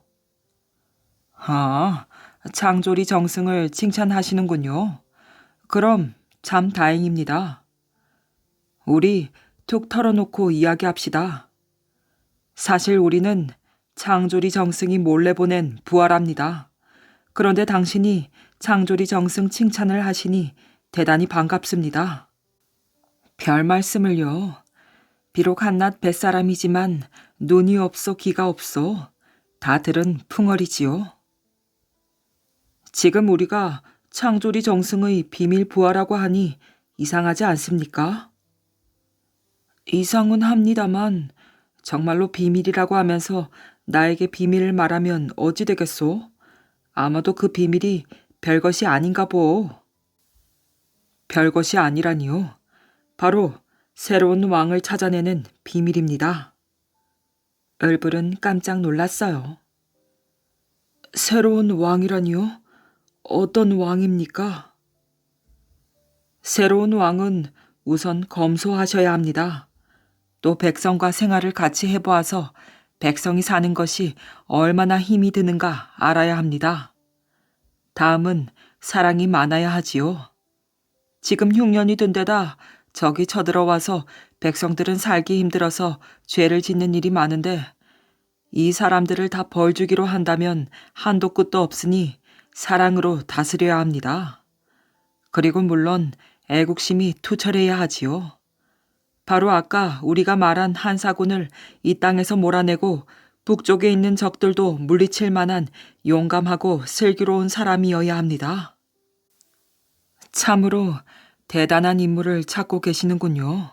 아, 창조리 정승을 칭찬하시는군요. 그럼 참 다행입니다. 우리 툭 털어놓고 이야기합시다. 사실 우리는 창조리 정승이 몰래 보낸 부하랍니다. 그런데 당신이 창조리 정승 칭찬을 하시니 대단히 반갑습니다. 별 말씀을요. 비록 한낱 뱃사람이지만 눈이 없어 귀가 없어 다 들은 풍월이지요. 지금 우리가 창조리 정승의 비밀 부하라고 하니 이상하지 않습니까? 이상은 합니다만 정말로 비밀이라고 하면서 나에게 비밀을 말하면 어찌 되겠소? 아마도 그 비밀이 별것이 아닌가 보. 별것이 아니라니요. 바로 새로운 왕을 찾아내는 비밀입니다. 을불은 깜짝 놀랐어요. 새로운 왕이라니요? 어떤 왕입니까? 새로운 왕은 우선 검소하셔야 합니다. 또 백성과 생활을 같이 해보아서 백성이 사는 것이 얼마나 힘이 드는가 알아야 합니다. 다음은 사랑이 많아야 하지요. 지금 흉년이 든 데다 적이 쳐들어와서 백성들은 살기 힘들어서 죄를 짓는 일이 많은데 이 사람들을 다 벌주기로 한다면 한도 끝도 없으니 사랑으로 다스려야 합니다. 그리고 물론 애국심이 투철해야 하지요. 바로 아까 우리가 말한 한사군을 이 땅에서 몰아내고 북쪽에 있는 적들도 물리칠 만한 용감하고 슬기로운 사람이어야 합니다. 참으로 대단한 인물을 찾고 계시는군요.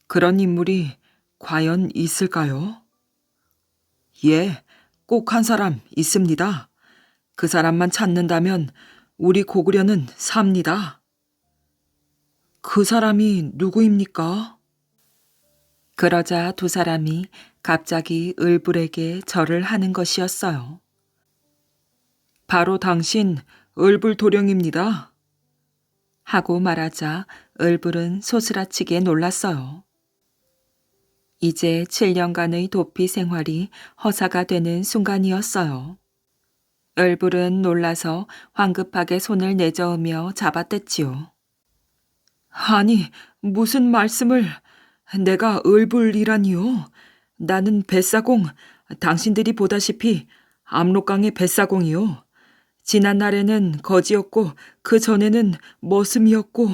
그런 인물이 과연 있을까요? 예, 꼭 한 사람 있습니다. 그 사람만 찾는다면 우리 고구려는 삽니다. 그 사람이 누구입니까? 그러자 두 사람이 갑자기 을불에게 절을 하는 것이었어요. 바로 당신 을불 도령입니다. 하고 말하자 을불은 소스라치게 놀랐어요. 이제 7년간의 도피 생활이 허사가 되는 순간이었어요. 을불은 놀라서 황급하게 손을 내저으며 잡아댔지요. 아니, 무슨 말씀을... 내가 을불이라니요. 나는 뱃사공, 당신들이 보다시피 압록강의 뱃사공이요. 지난 날에는 거지였고 그 전에는 머슴이었고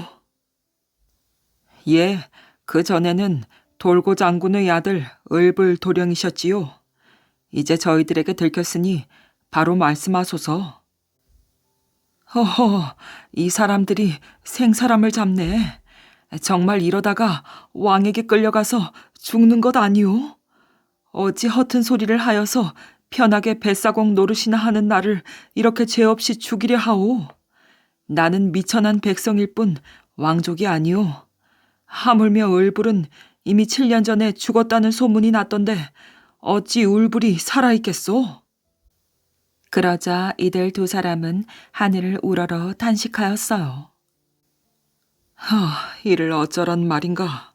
예, 그 전에는 돌고 장군의 아들 을불 도령이셨지요. 이제 저희들에게 들켰으니 바로 말씀하소서. 허허, 이 사람들이 생사람을 잡네. 정말 이러다가 왕에게 끌려가서 죽는 것 아니오? 어찌 허튼 소리를 하여서 편하게 뱃사공 노릇이나 하는 나를 이렇게 죄 없이 죽이려 하오. 나는 미천한 백성일 뿐 왕족이 아니오. 하물며 을불은 이미 7년 전에 죽었다는 소문이 났던데 어찌 울불이 살아있겠소? 그러자 이들 두 사람은 하늘을 우러러 탄식하였어요. 이를 어쩌란 말인가.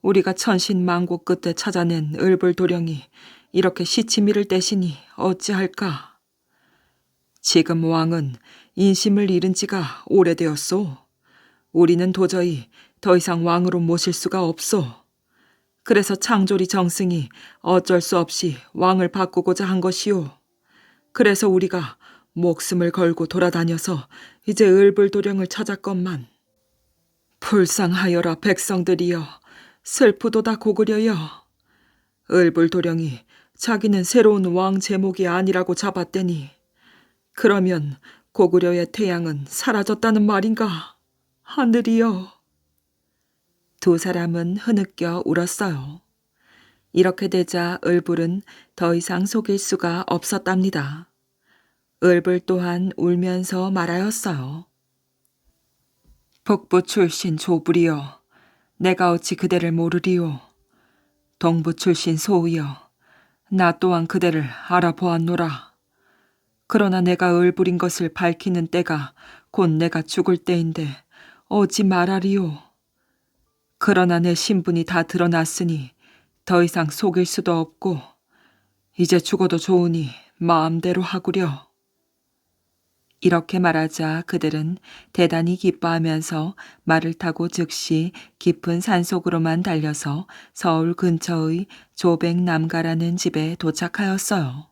우리가 천신만고 끝에 찾아낸 을불 도령이 이렇게 시치미를 떼시니 어찌할까. 지금 왕은 인심을 잃은 지가 오래되었소. 우리는 도저히 더 이상 왕으로 모실 수가 없소. 그래서 창조리 정승이 어쩔 수 없이 왕을 바꾸고자 한 것이오. 그래서 우리가 목숨을 걸고 돌아다녀서 이제 을불 도령을 찾았건만. 불쌍하여라 백성들이여, 슬프도다 고구려여. 을불 도령이 자기는 새로운 왕 제목이 아니라고 잡았대니 그러면 고구려의 태양은 사라졌다는 말인가? 하늘이여. 두 사람은 흐느껴 울었어요. 이렇게 되자 을불은 더 이상 속일 수가 없었답니다. 을불 또한 울면서 말하였어요. 북부 출신 조불이여, 내가 어찌 그대를 모르리오. 동부 출신 소우여, 나 또한 그대를 알아보았노라. 그러나 내가 을불인 것을 밝히는 때가 곧 내가 죽을 때인데 어찌 말하리오. 그러나 내 신분이 다 드러났으니 더 이상 속일 수도 없고 이제 죽어도 좋으니 마음대로 하구려. 이렇게 말하자 그들은 대단히 기뻐하면서 말을 타고 즉시 깊은 산속으로만 달려서 서울 근처의 조백남가라는 집에 도착하였어요.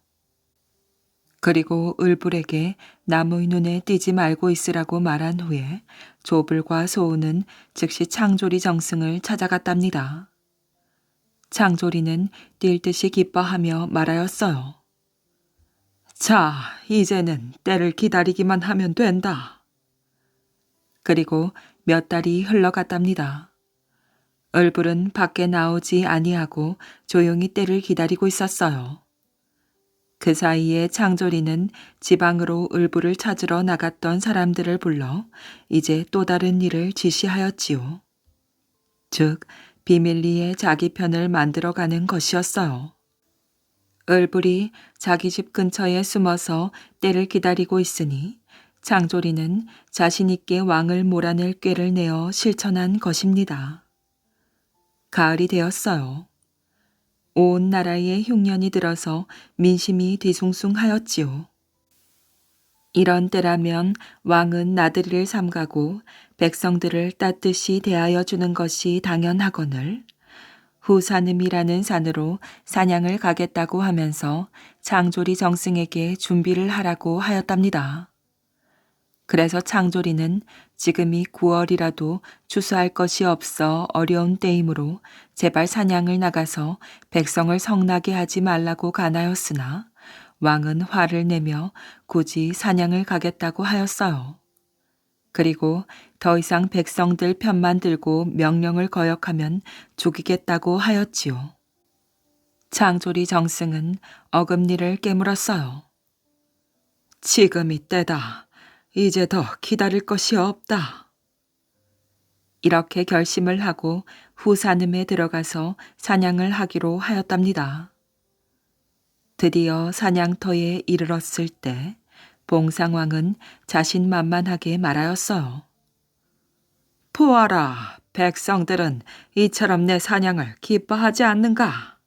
그리고 을불에게 남의 눈에 띄지 말고 있으라고 말한 후에 조불과 소우는 즉시 창조리 정승을 찾아갔답니다. 창조리는 뛸 듯이 기뻐하며 말하였어요. 자, 이제는 때를 기다리기만 하면 된다. 그리고 몇 달이 흘러갔답니다. 을불은 밖에 나오지 아니하고 조용히 때를 기다리고 있었어요. 그 사이에 창조리는 지방으로 을불을 찾으러 나갔던 사람들을 불러 이제 또 다른 일을 지시하였지요. 즉, 비밀리에 자기 편을 만들어가는 것이었어요. 을불이 자기 집 근처에 숨어서 때를 기다리고 있으니 창조리는 자신 있게 왕을 몰아낼 꾀를 내어 실천한 것입니다. 가을이 되었어요. 온 나라에 흉년이 들어서 민심이 뒤숭숭하였지요. 이런 때라면 왕은 나들이를 삼가고 백성들을 따뜻이 대하여 주는 것이 당연하거늘 후산음이라는 산으로 사냥을 가겠다고 하면서 창조리 정승에게 준비를 하라고 하였답니다. 그래서 창조리는 지금이 9월이라도 추수할 것이 없어 어려운 때이므로 제발 사냥을 나가서 백성을 성나게 하지 말라고 간하였으나 왕은 화를 내며 굳이 사냥을 가겠다고 하였어요. 그리고 더 이상 백성들 편만 들고 명령을 거역하면 죽이겠다고 하였지요. 창조리 정승은 어금니를 깨물었어요. 지금이 때다. 이제 더 기다릴 것이 없다. 이렇게 결심을 하고 후산음에 들어가서 사냥을 하기로 하였답니다. 드디어 사냥터에 이르렀을 때 봉상왕은 자신만만하게 말하였어요. 보아라, 백성들은 이처럼 내 사냥을 기뻐하지 않는가?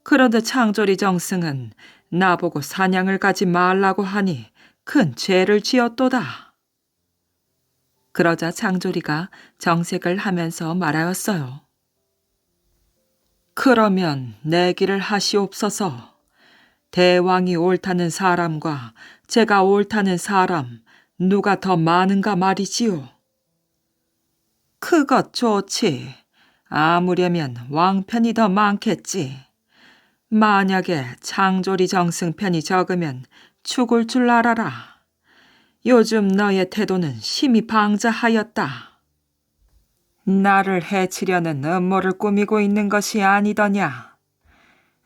그런데 창조리 정승은 나보고 사냥을 가지 말라고 하니 큰 죄를 지었도다. 그러자 창조리가 정색을 하면서 말하였어요. 그러면 내기를 하시옵소서. 대왕이 옳다는 사람과 제가 옳다는 사람 누가 더 많은가 말이지요. 그것 좋지. 아무려면 왕편이 더 많겠지. 만약에 창조리 정승 편이 적으면 죽을 줄 알아라. 요즘 너의 태도는 심히 방자하였다. 나를 해치려는 음모를 꾸미고 있는 것이 아니더냐.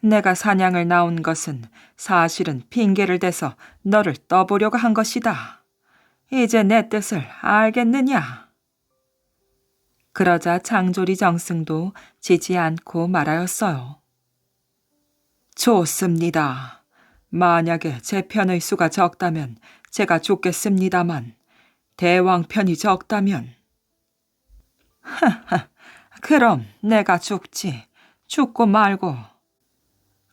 내가 사냥을 나온 것은 사실은 핑계를 대서 너를 떠보려고 한 것이다. 이제 내 뜻을 알겠느냐? 그러자 창조리 정승도 지지 않고 말하였어요. 좋습니다. 만약에 제 편의 수가 적다면 제가 죽겠습니다만 대왕 편이 적다면 그럼 내가 죽지. 죽고 말고.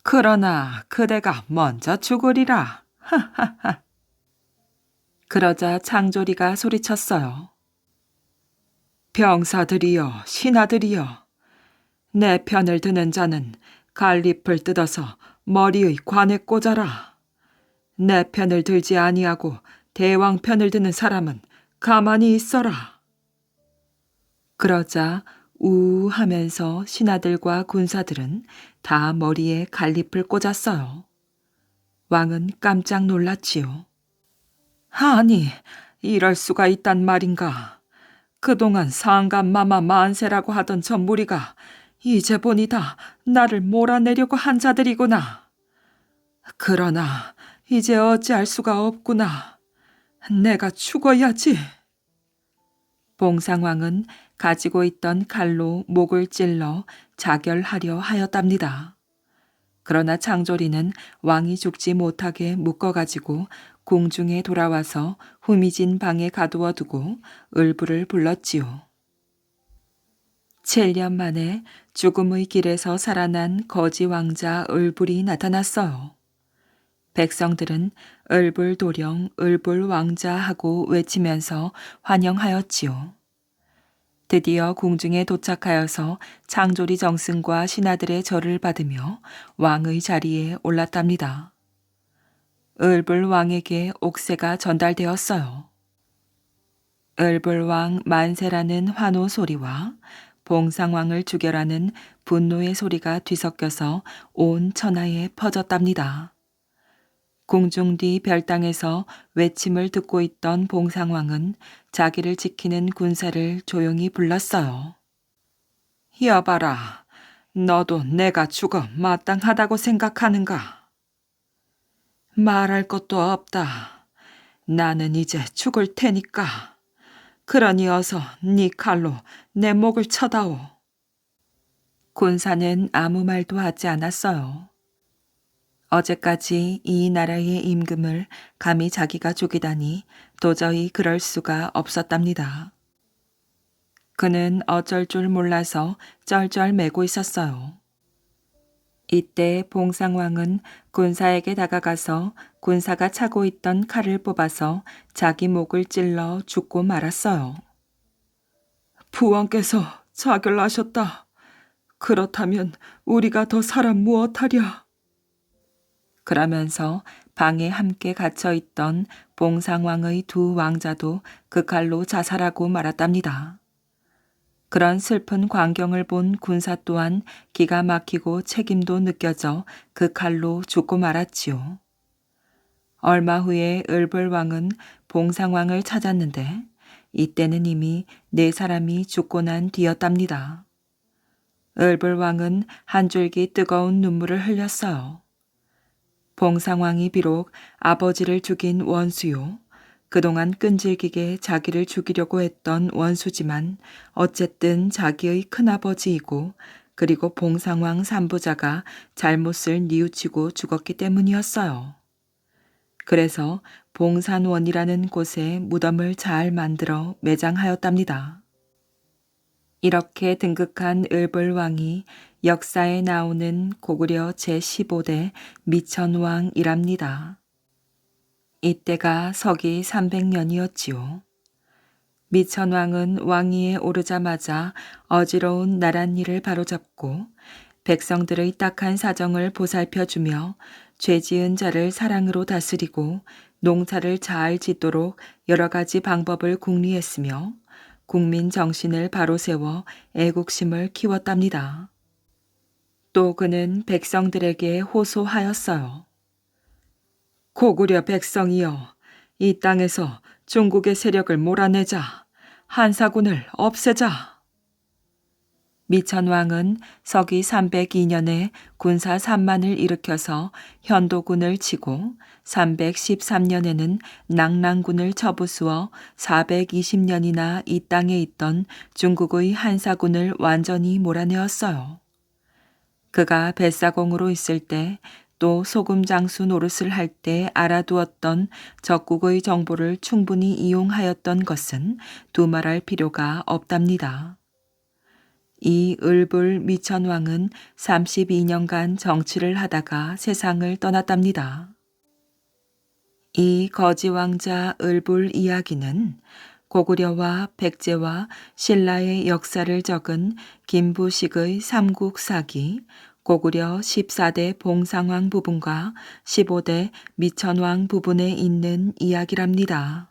그러나 그대가 먼저 죽으리라. 그러자 창조리가 소리쳤어요. 병사들이여, 신하들이여. 내 편을 드는 자는 갈잎을 뜯어서 머리의 관에 꽂아라. 내 편을 들지 아니하고 대왕 편을 드는 사람은 가만히 있어라. 그러자 우하면서 신하들과 군사들은 다 머리에 갈잎을 꽂았어요. 왕은 깜짝 놀랐지요. 아니, 이럴 수가 있단 말인가. 그동안 상감마마 만세라고 하던 저 무리가 이제 보니 다 나를 몰아내려고 한 자들이구나. 그러나 이제 어찌할 수가 없구나. 내가 죽어야지. 봉상왕은 가지고 있던 칼로 목을 찔러 자결하려 하였답니다. 그러나 창조리는 왕이 죽지 못하게 묶어가지고 궁중에 돌아와서 후미진 방에 가두어 두고 을부를 불렀지요. 7년 만에 죽음의 길에서 살아난 거지 왕자 을불이 나타났어요. 백성들은 을불 도령, 을불 왕자 하고 외치면서 환영하였지요. 드디어 궁중에 도착하여서 창조리 정승과 신하들의 절을 받으며 왕의 자리에 올랐답니다. 을불 왕에게 옥새가 전달되었어요. 을불 왕 만세라는 환호 소리와 봉상왕을 죽여라는 분노의 소리가 뒤섞여서 온 천하에 퍼졌답니다. 궁중 뒤 별당에서 외침을 듣고 있던 봉상왕은 자기를 지키는 군사를 조용히 불렀어요. 여봐라, 너도 내가 죽어 마땅하다고 생각하는가? 말할 것도 없다. 나는 이제 죽을 테니까. 그러니 어서 네 칼로 내 목을 쳐다오. 군사는 아무 말도 하지 않았어요. 어제까지 이 나라의 임금을 감히 자기가 죽이다니 도저히 그럴 수가 없었답니다. 그는 어쩔 줄 몰라서 쩔쩔매고 있었어요. 이때 봉상왕은 군사에게 다가가서 군사가 차고 있던 칼을 뽑아서 자기 목을 찔러 죽고 말았어요. 부왕께서 자결하셨다. 그렇다면 우리가 더 살아 무엇하랴. 그러면서 방에 함께 갇혀있던 봉상왕의 두 왕자도 그 칼로 자살하고 말았답니다. 그런 슬픈 광경을 본 군사 또한 기가 막히고 책임도 느껴져 그 칼로 죽고 말았지요. 얼마 후에 을불왕은 봉상왕을 찾았는데 이때는 이미 4사람이 죽고 난 뒤였답니다. 을불왕은 한 줄기 뜨거운 눈물을 흘렸어요. 봉상왕이 비록 아버지를 죽인 원수요. 그동안 끈질기게 자기를 죽이려고 했던 원수지만 어쨌든 자기의 큰아버지이고 그리고 봉상왕 산부자가 잘못을 뉘우치고 죽었기 때문이었어요. 그래서 봉산원이라는 곳에 무덤을 잘 만들어 매장하였답니다. 이렇게 등극한 을불왕이 역사에 나오는 고구려 제15대 미천왕이랍니다. 이때가 서기 300년이었지요. 미천왕은 왕위에 오르자마자 어지러운 나랏일을 바로잡고 백성들의 딱한 사정을 보살펴주며 죄지은 자를 사랑으로 다스리고 농사를 잘 짓도록 여러 가지 방법을 궁리했으며 국민 정신을 바로 세워 애국심을 키웠답니다. 또 그는 백성들에게 호소하였어요. 고구려 백성이여, 이 땅에서 중국의 세력을 몰아내자. 한사군을 없애자. 미천왕은 서기 302년에 군사 3만을 일으켜서 현도군을 치고 313년에는 낙랑군을 처부수어 420년이나 이 땅에 있던 중국의 한사군을 완전히 몰아내었어요. 그가 뱃사공으로 있을 때 또 소금장수 노릇을 할 때 알아두었던 적국의 정보를 충분히 이용하였던 것은 두말할 필요가 없답니다. 이 을불 미천왕은 32년간 정치를 하다가 세상을 떠났답니다. 이 거지왕자 을불 이야기는 고구려와 백제와 신라의 역사를 적은 김부식의 삼국사기, 고구려 14대 봉상왕 부분과 15대 미천왕 부분에 있는 이야기랍니다.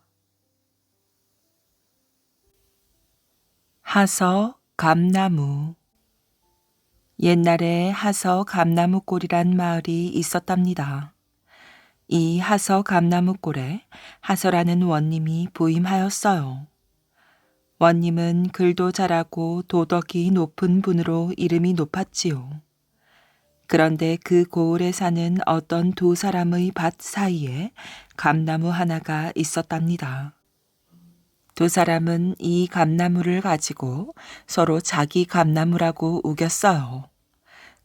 하서 감나무. 옛날에 하서 감나무골이란 마을이 있었답니다. 이 하서 감나무골에 하서라는 원님이 부임하였어요. 원님은 글도 잘하고 도덕이 높은 분으로 이름이 높았지요. 그런데 그 고을에 사는 어떤 두 사람의 밭 사이에 감나무 하나가 있었답니다. 두 사람은 이 감나무를 가지고 서로 자기 감나무라고 우겼어요.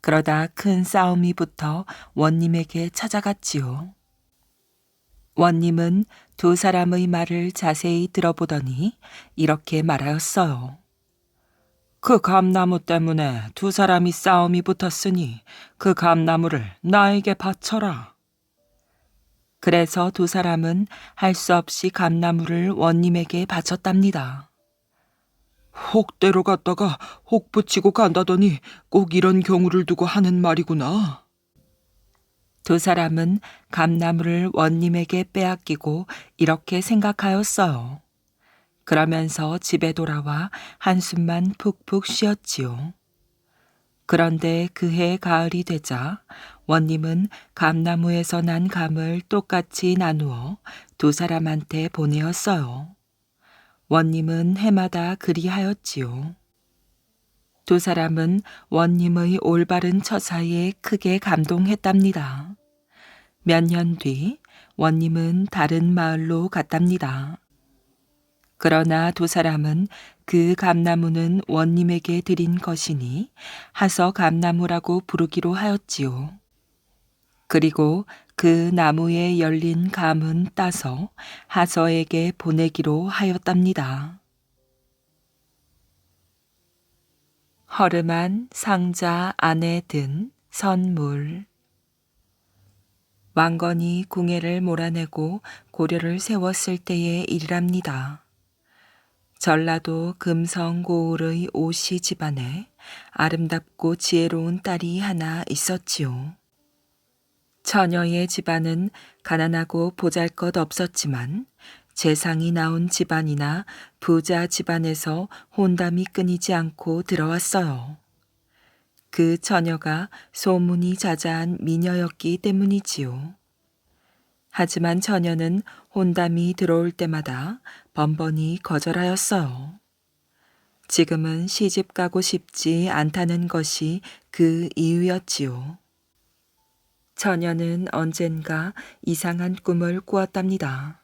그러다 큰 싸움이 붙어 원님에게 찾아갔지요. 원님은 두 사람의 말을 자세히 들어보더니 이렇게 말하였어요. 그 감나무 때문에 두 사람이 싸움이 붙었으니 그 감나무를 나에게 바쳐라. 그래서 두 사람은 할 수 없이 감나무를 원님에게 바쳤답니다. 혹대로 갔다가 혹 붙이고 간다더니 꼭 이런 경우를 두고 하는 말이구나. 두 사람은 감나무를 원님에게 빼앗기고 이렇게 생각하였어요. 그러면서 집에 돌아와 한숨만 푹푹 쉬었지요. 그런데 그해 가을이 되자 원님은 감나무에서 난 감을 똑같이 나누어 두 사람한테 보내었어요. 원님은 해마다 그리하였지요. 두 사람은 원님의 올바른 처사에 크게 감동했답니다. 몇 년 뒤 원님은 다른 마을로 갔답니다. 그러나 두 사람은 그 감나무는 원님에게 드린 것이니 하서 감나무라고 부르기로 하였지요. 그리고 그 나무에 열린 감은 따서 하서에게 보내기로 하였답니다. 허름한 상자 안에 든 선물. 왕건이 궁예를 몰아내고 고려를 세웠을 때의 일이랍니다. 전라도 금성고을의 오씨 집안에 아름답고 지혜로운 딸이 하나 있었지요. 처녀의 집안은 가난하고 보잘것없었지만 재상이 나온 집안이나 부자 집안에서 혼담이 끊이지 않고 들어왔어요. 그 처녀가 소문이 자자한 미녀였기 때문이지요. 하지만 처녀는 혼담이 들어올 때마다 번번이 거절하였어요. 지금은 시집 가고 싶지 않다는 것이 그 이유였지요. 처녀는 언젠가 이상한 꿈을 꾸었답니다.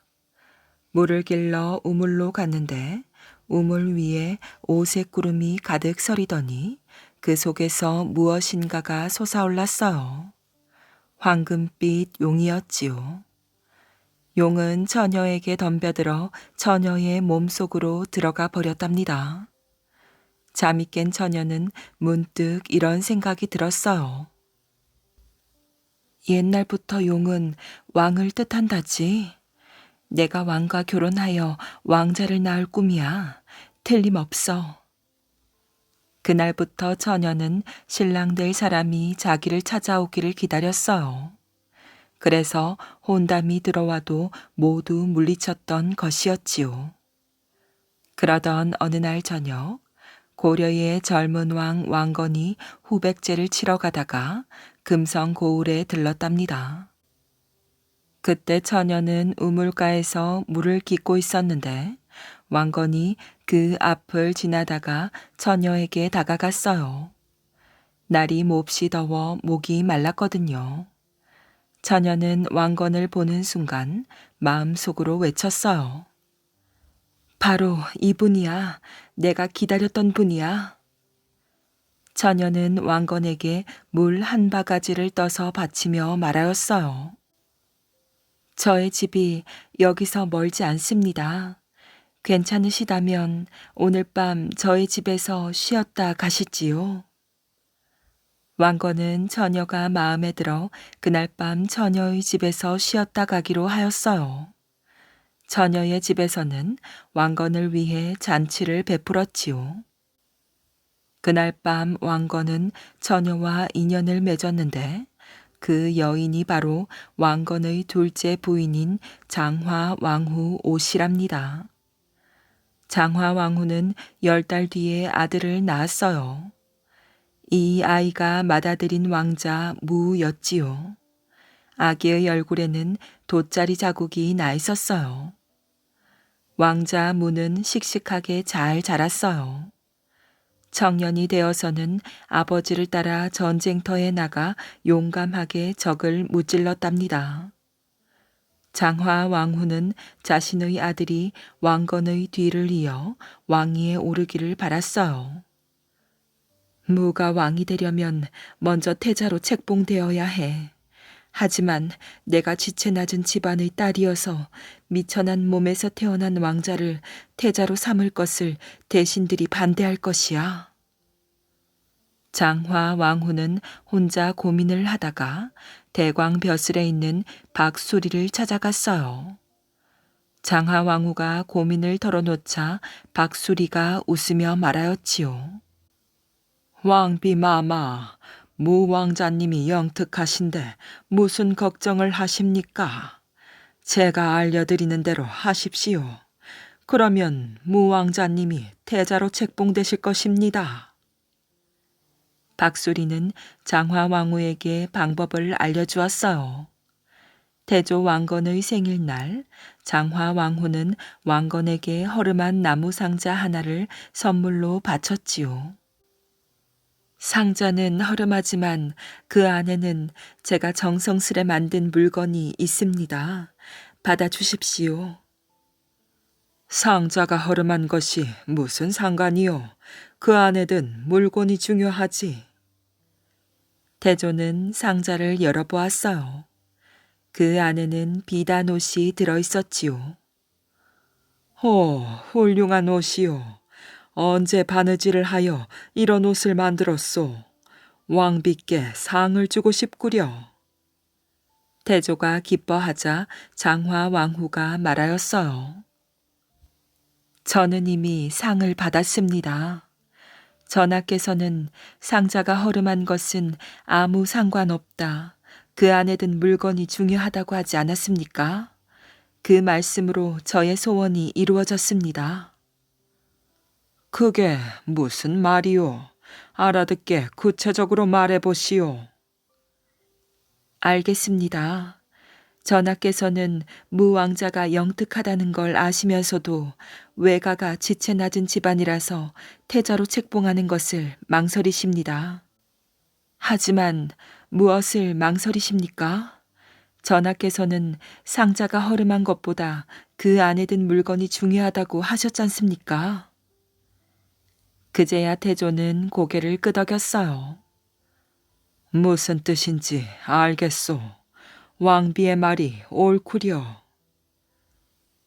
물을 길러 우물로 갔는데 우물 위에 오색 구름이 가득 서리더니 그 속에서 무엇인가가 솟아올랐어요. 황금빛 용이었지요. 용은 처녀에게 덤벼들어 처녀의 몸속으로 들어가 버렸답니다. 잠이 깬 처녀는 문득 이런 생각이 들었어요. 옛날부터 용은 왕을 뜻한다지. 내가 왕과 결혼하여 왕자를 낳을 꿈이야. 틀림없어. 그날부터 처녀는 신랑 될 사람이 자기를 찾아오기를 기다렸어요. 그래서 혼담이 들어와도 모두 물리쳤던 것이었지요. 그러던 어느 날 저녁, 고려의 젊은 왕 왕건이 후백제를 치러 가다가 금성 고을에 들렀답니다. 그때 처녀는 우물가에서 물을 깃고 있었는데 왕건이 그 앞을 지나다가 처녀에게 다가갔어요. 날이 몹시 더워 목이 말랐거든요. 처녀는 왕건을 보는 순간 마음속으로 외쳤어요. 바로 이분이야. 내가 기다렸던 분이야. 처녀는 왕건에게 물 한 바가지를 떠서 바치며 말하였어요. 저의 집이 여기서 멀지 않습니다. 괜찮으시다면 오늘 밤 저희 집에서 쉬었다 가시지요. 왕건은 처녀가 마음에 들어 그날 밤 처녀의 집에서 쉬었다 가기로 하였어요. 처녀의 집에서는 왕건을 위해 잔치를 베풀었지요. 그날 밤 왕건은 처녀와 인연을 맺었는데 그 여인이 바로 왕건의 둘째 부인인 장화 왕후 오씨랍니다. 장화 왕후는 10달 뒤에 아들을 낳았어요. 이 아이가 맏아들인 왕자 무였지요. 아기의 얼굴에는 돗자리 자국이 나 있었어요. 왕자 무는 씩씩하게 잘 자랐어요. 청년이 되어서는 아버지를 따라 전쟁터에 나가 용감하게 적을 무찔렀답니다. 장화 왕후는 자신의 아들이 왕건의 뒤를 이어 왕위에 오르기를 바랐어요. 무가 왕이 되려면 먼저 태자로 책봉되어야 해. 하지만 내가 지체 낮은 집안의 딸이어서 미천한 몸에서 태어난 왕자를 태자로 삼을 것을 대신들이 반대할 것이야. 장화 왕후는 혼자 고민을 하다가 대광 벼슬에 있는 박수리를 찾아갔어요. 장화 왕후가 고민을 털어놓자 박수리가 웃으며 말하였지요. 왕비마마, 무 왕자님이 영특하신데 무슨 걱정을 하십니까? 제가 알려드리는 대로 하십시오. 그러면 무 왕자님이 태자로 책봉되실 것입니다. 박수리는 장화 왕후에게 방법을 알려주었어요. 태조 왕건의 생일날 장화 왕후는 왕건에게 허름한 나무 상자 하나를 선물로 바쳤지요. 상자는 허름하지만 그 안에는 제가 정성스레 만든 물건이 있습니다. 받아주십시오. 상자가 허름한 것이 무슨 상관이요? 그 안에 든 물건이 중요하지. 태조는 상자를 열어보았어요. 그 안에는 비단 옷이 들어있었지요. 훌륭한 옷이요. 언제 바느질을 하여 이런 옷을 만들었소? 왕비께 상을 주고 싶구려. 태조가 기뻐하자 장화 왕후가 말하였어요. 저는 이미 상을 받았습니다. 전하께서는 상자가 허름한 것은 아무 상관없다. 그 안에 든 물건이 중요하다고 하지 않았습니까? 그 말씀으로 저의 소원이 이루어졌습니다. 그게 무슨 말이오? 알아듣게 구체적으로 말해보시오. 알겠습니다. 전하께서는 무왕자가 영특하다는 걸 아시면서도 외가가 지체 낮은 집안이라서 태자로 책봉하는 것을 망설이십니다. 하지만 무엇을 망설이십니까? 전하께서는 상자가 허름한 것보다 그 안에 든 물건이 중요하다고 하셨지 않습니까? 그제야 태조는 고개를 끄덕였어요. 무슨 뜻인지 알겠소. 왕비의 말이 옳구려.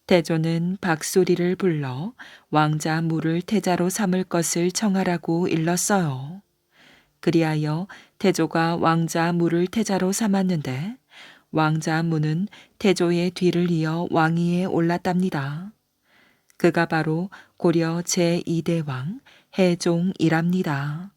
태조는 박소리를 불러 왕자 무를 태자로 삼을 것을 청하라고 일렀어요. 그리하여 태조가 왕자 무를 태자로 삼았는데 왕자 무는 태조의 뒤를 이어 왕위에 올랐답니다. 그가 바로 고려 제2대 왕 해종이랍니다.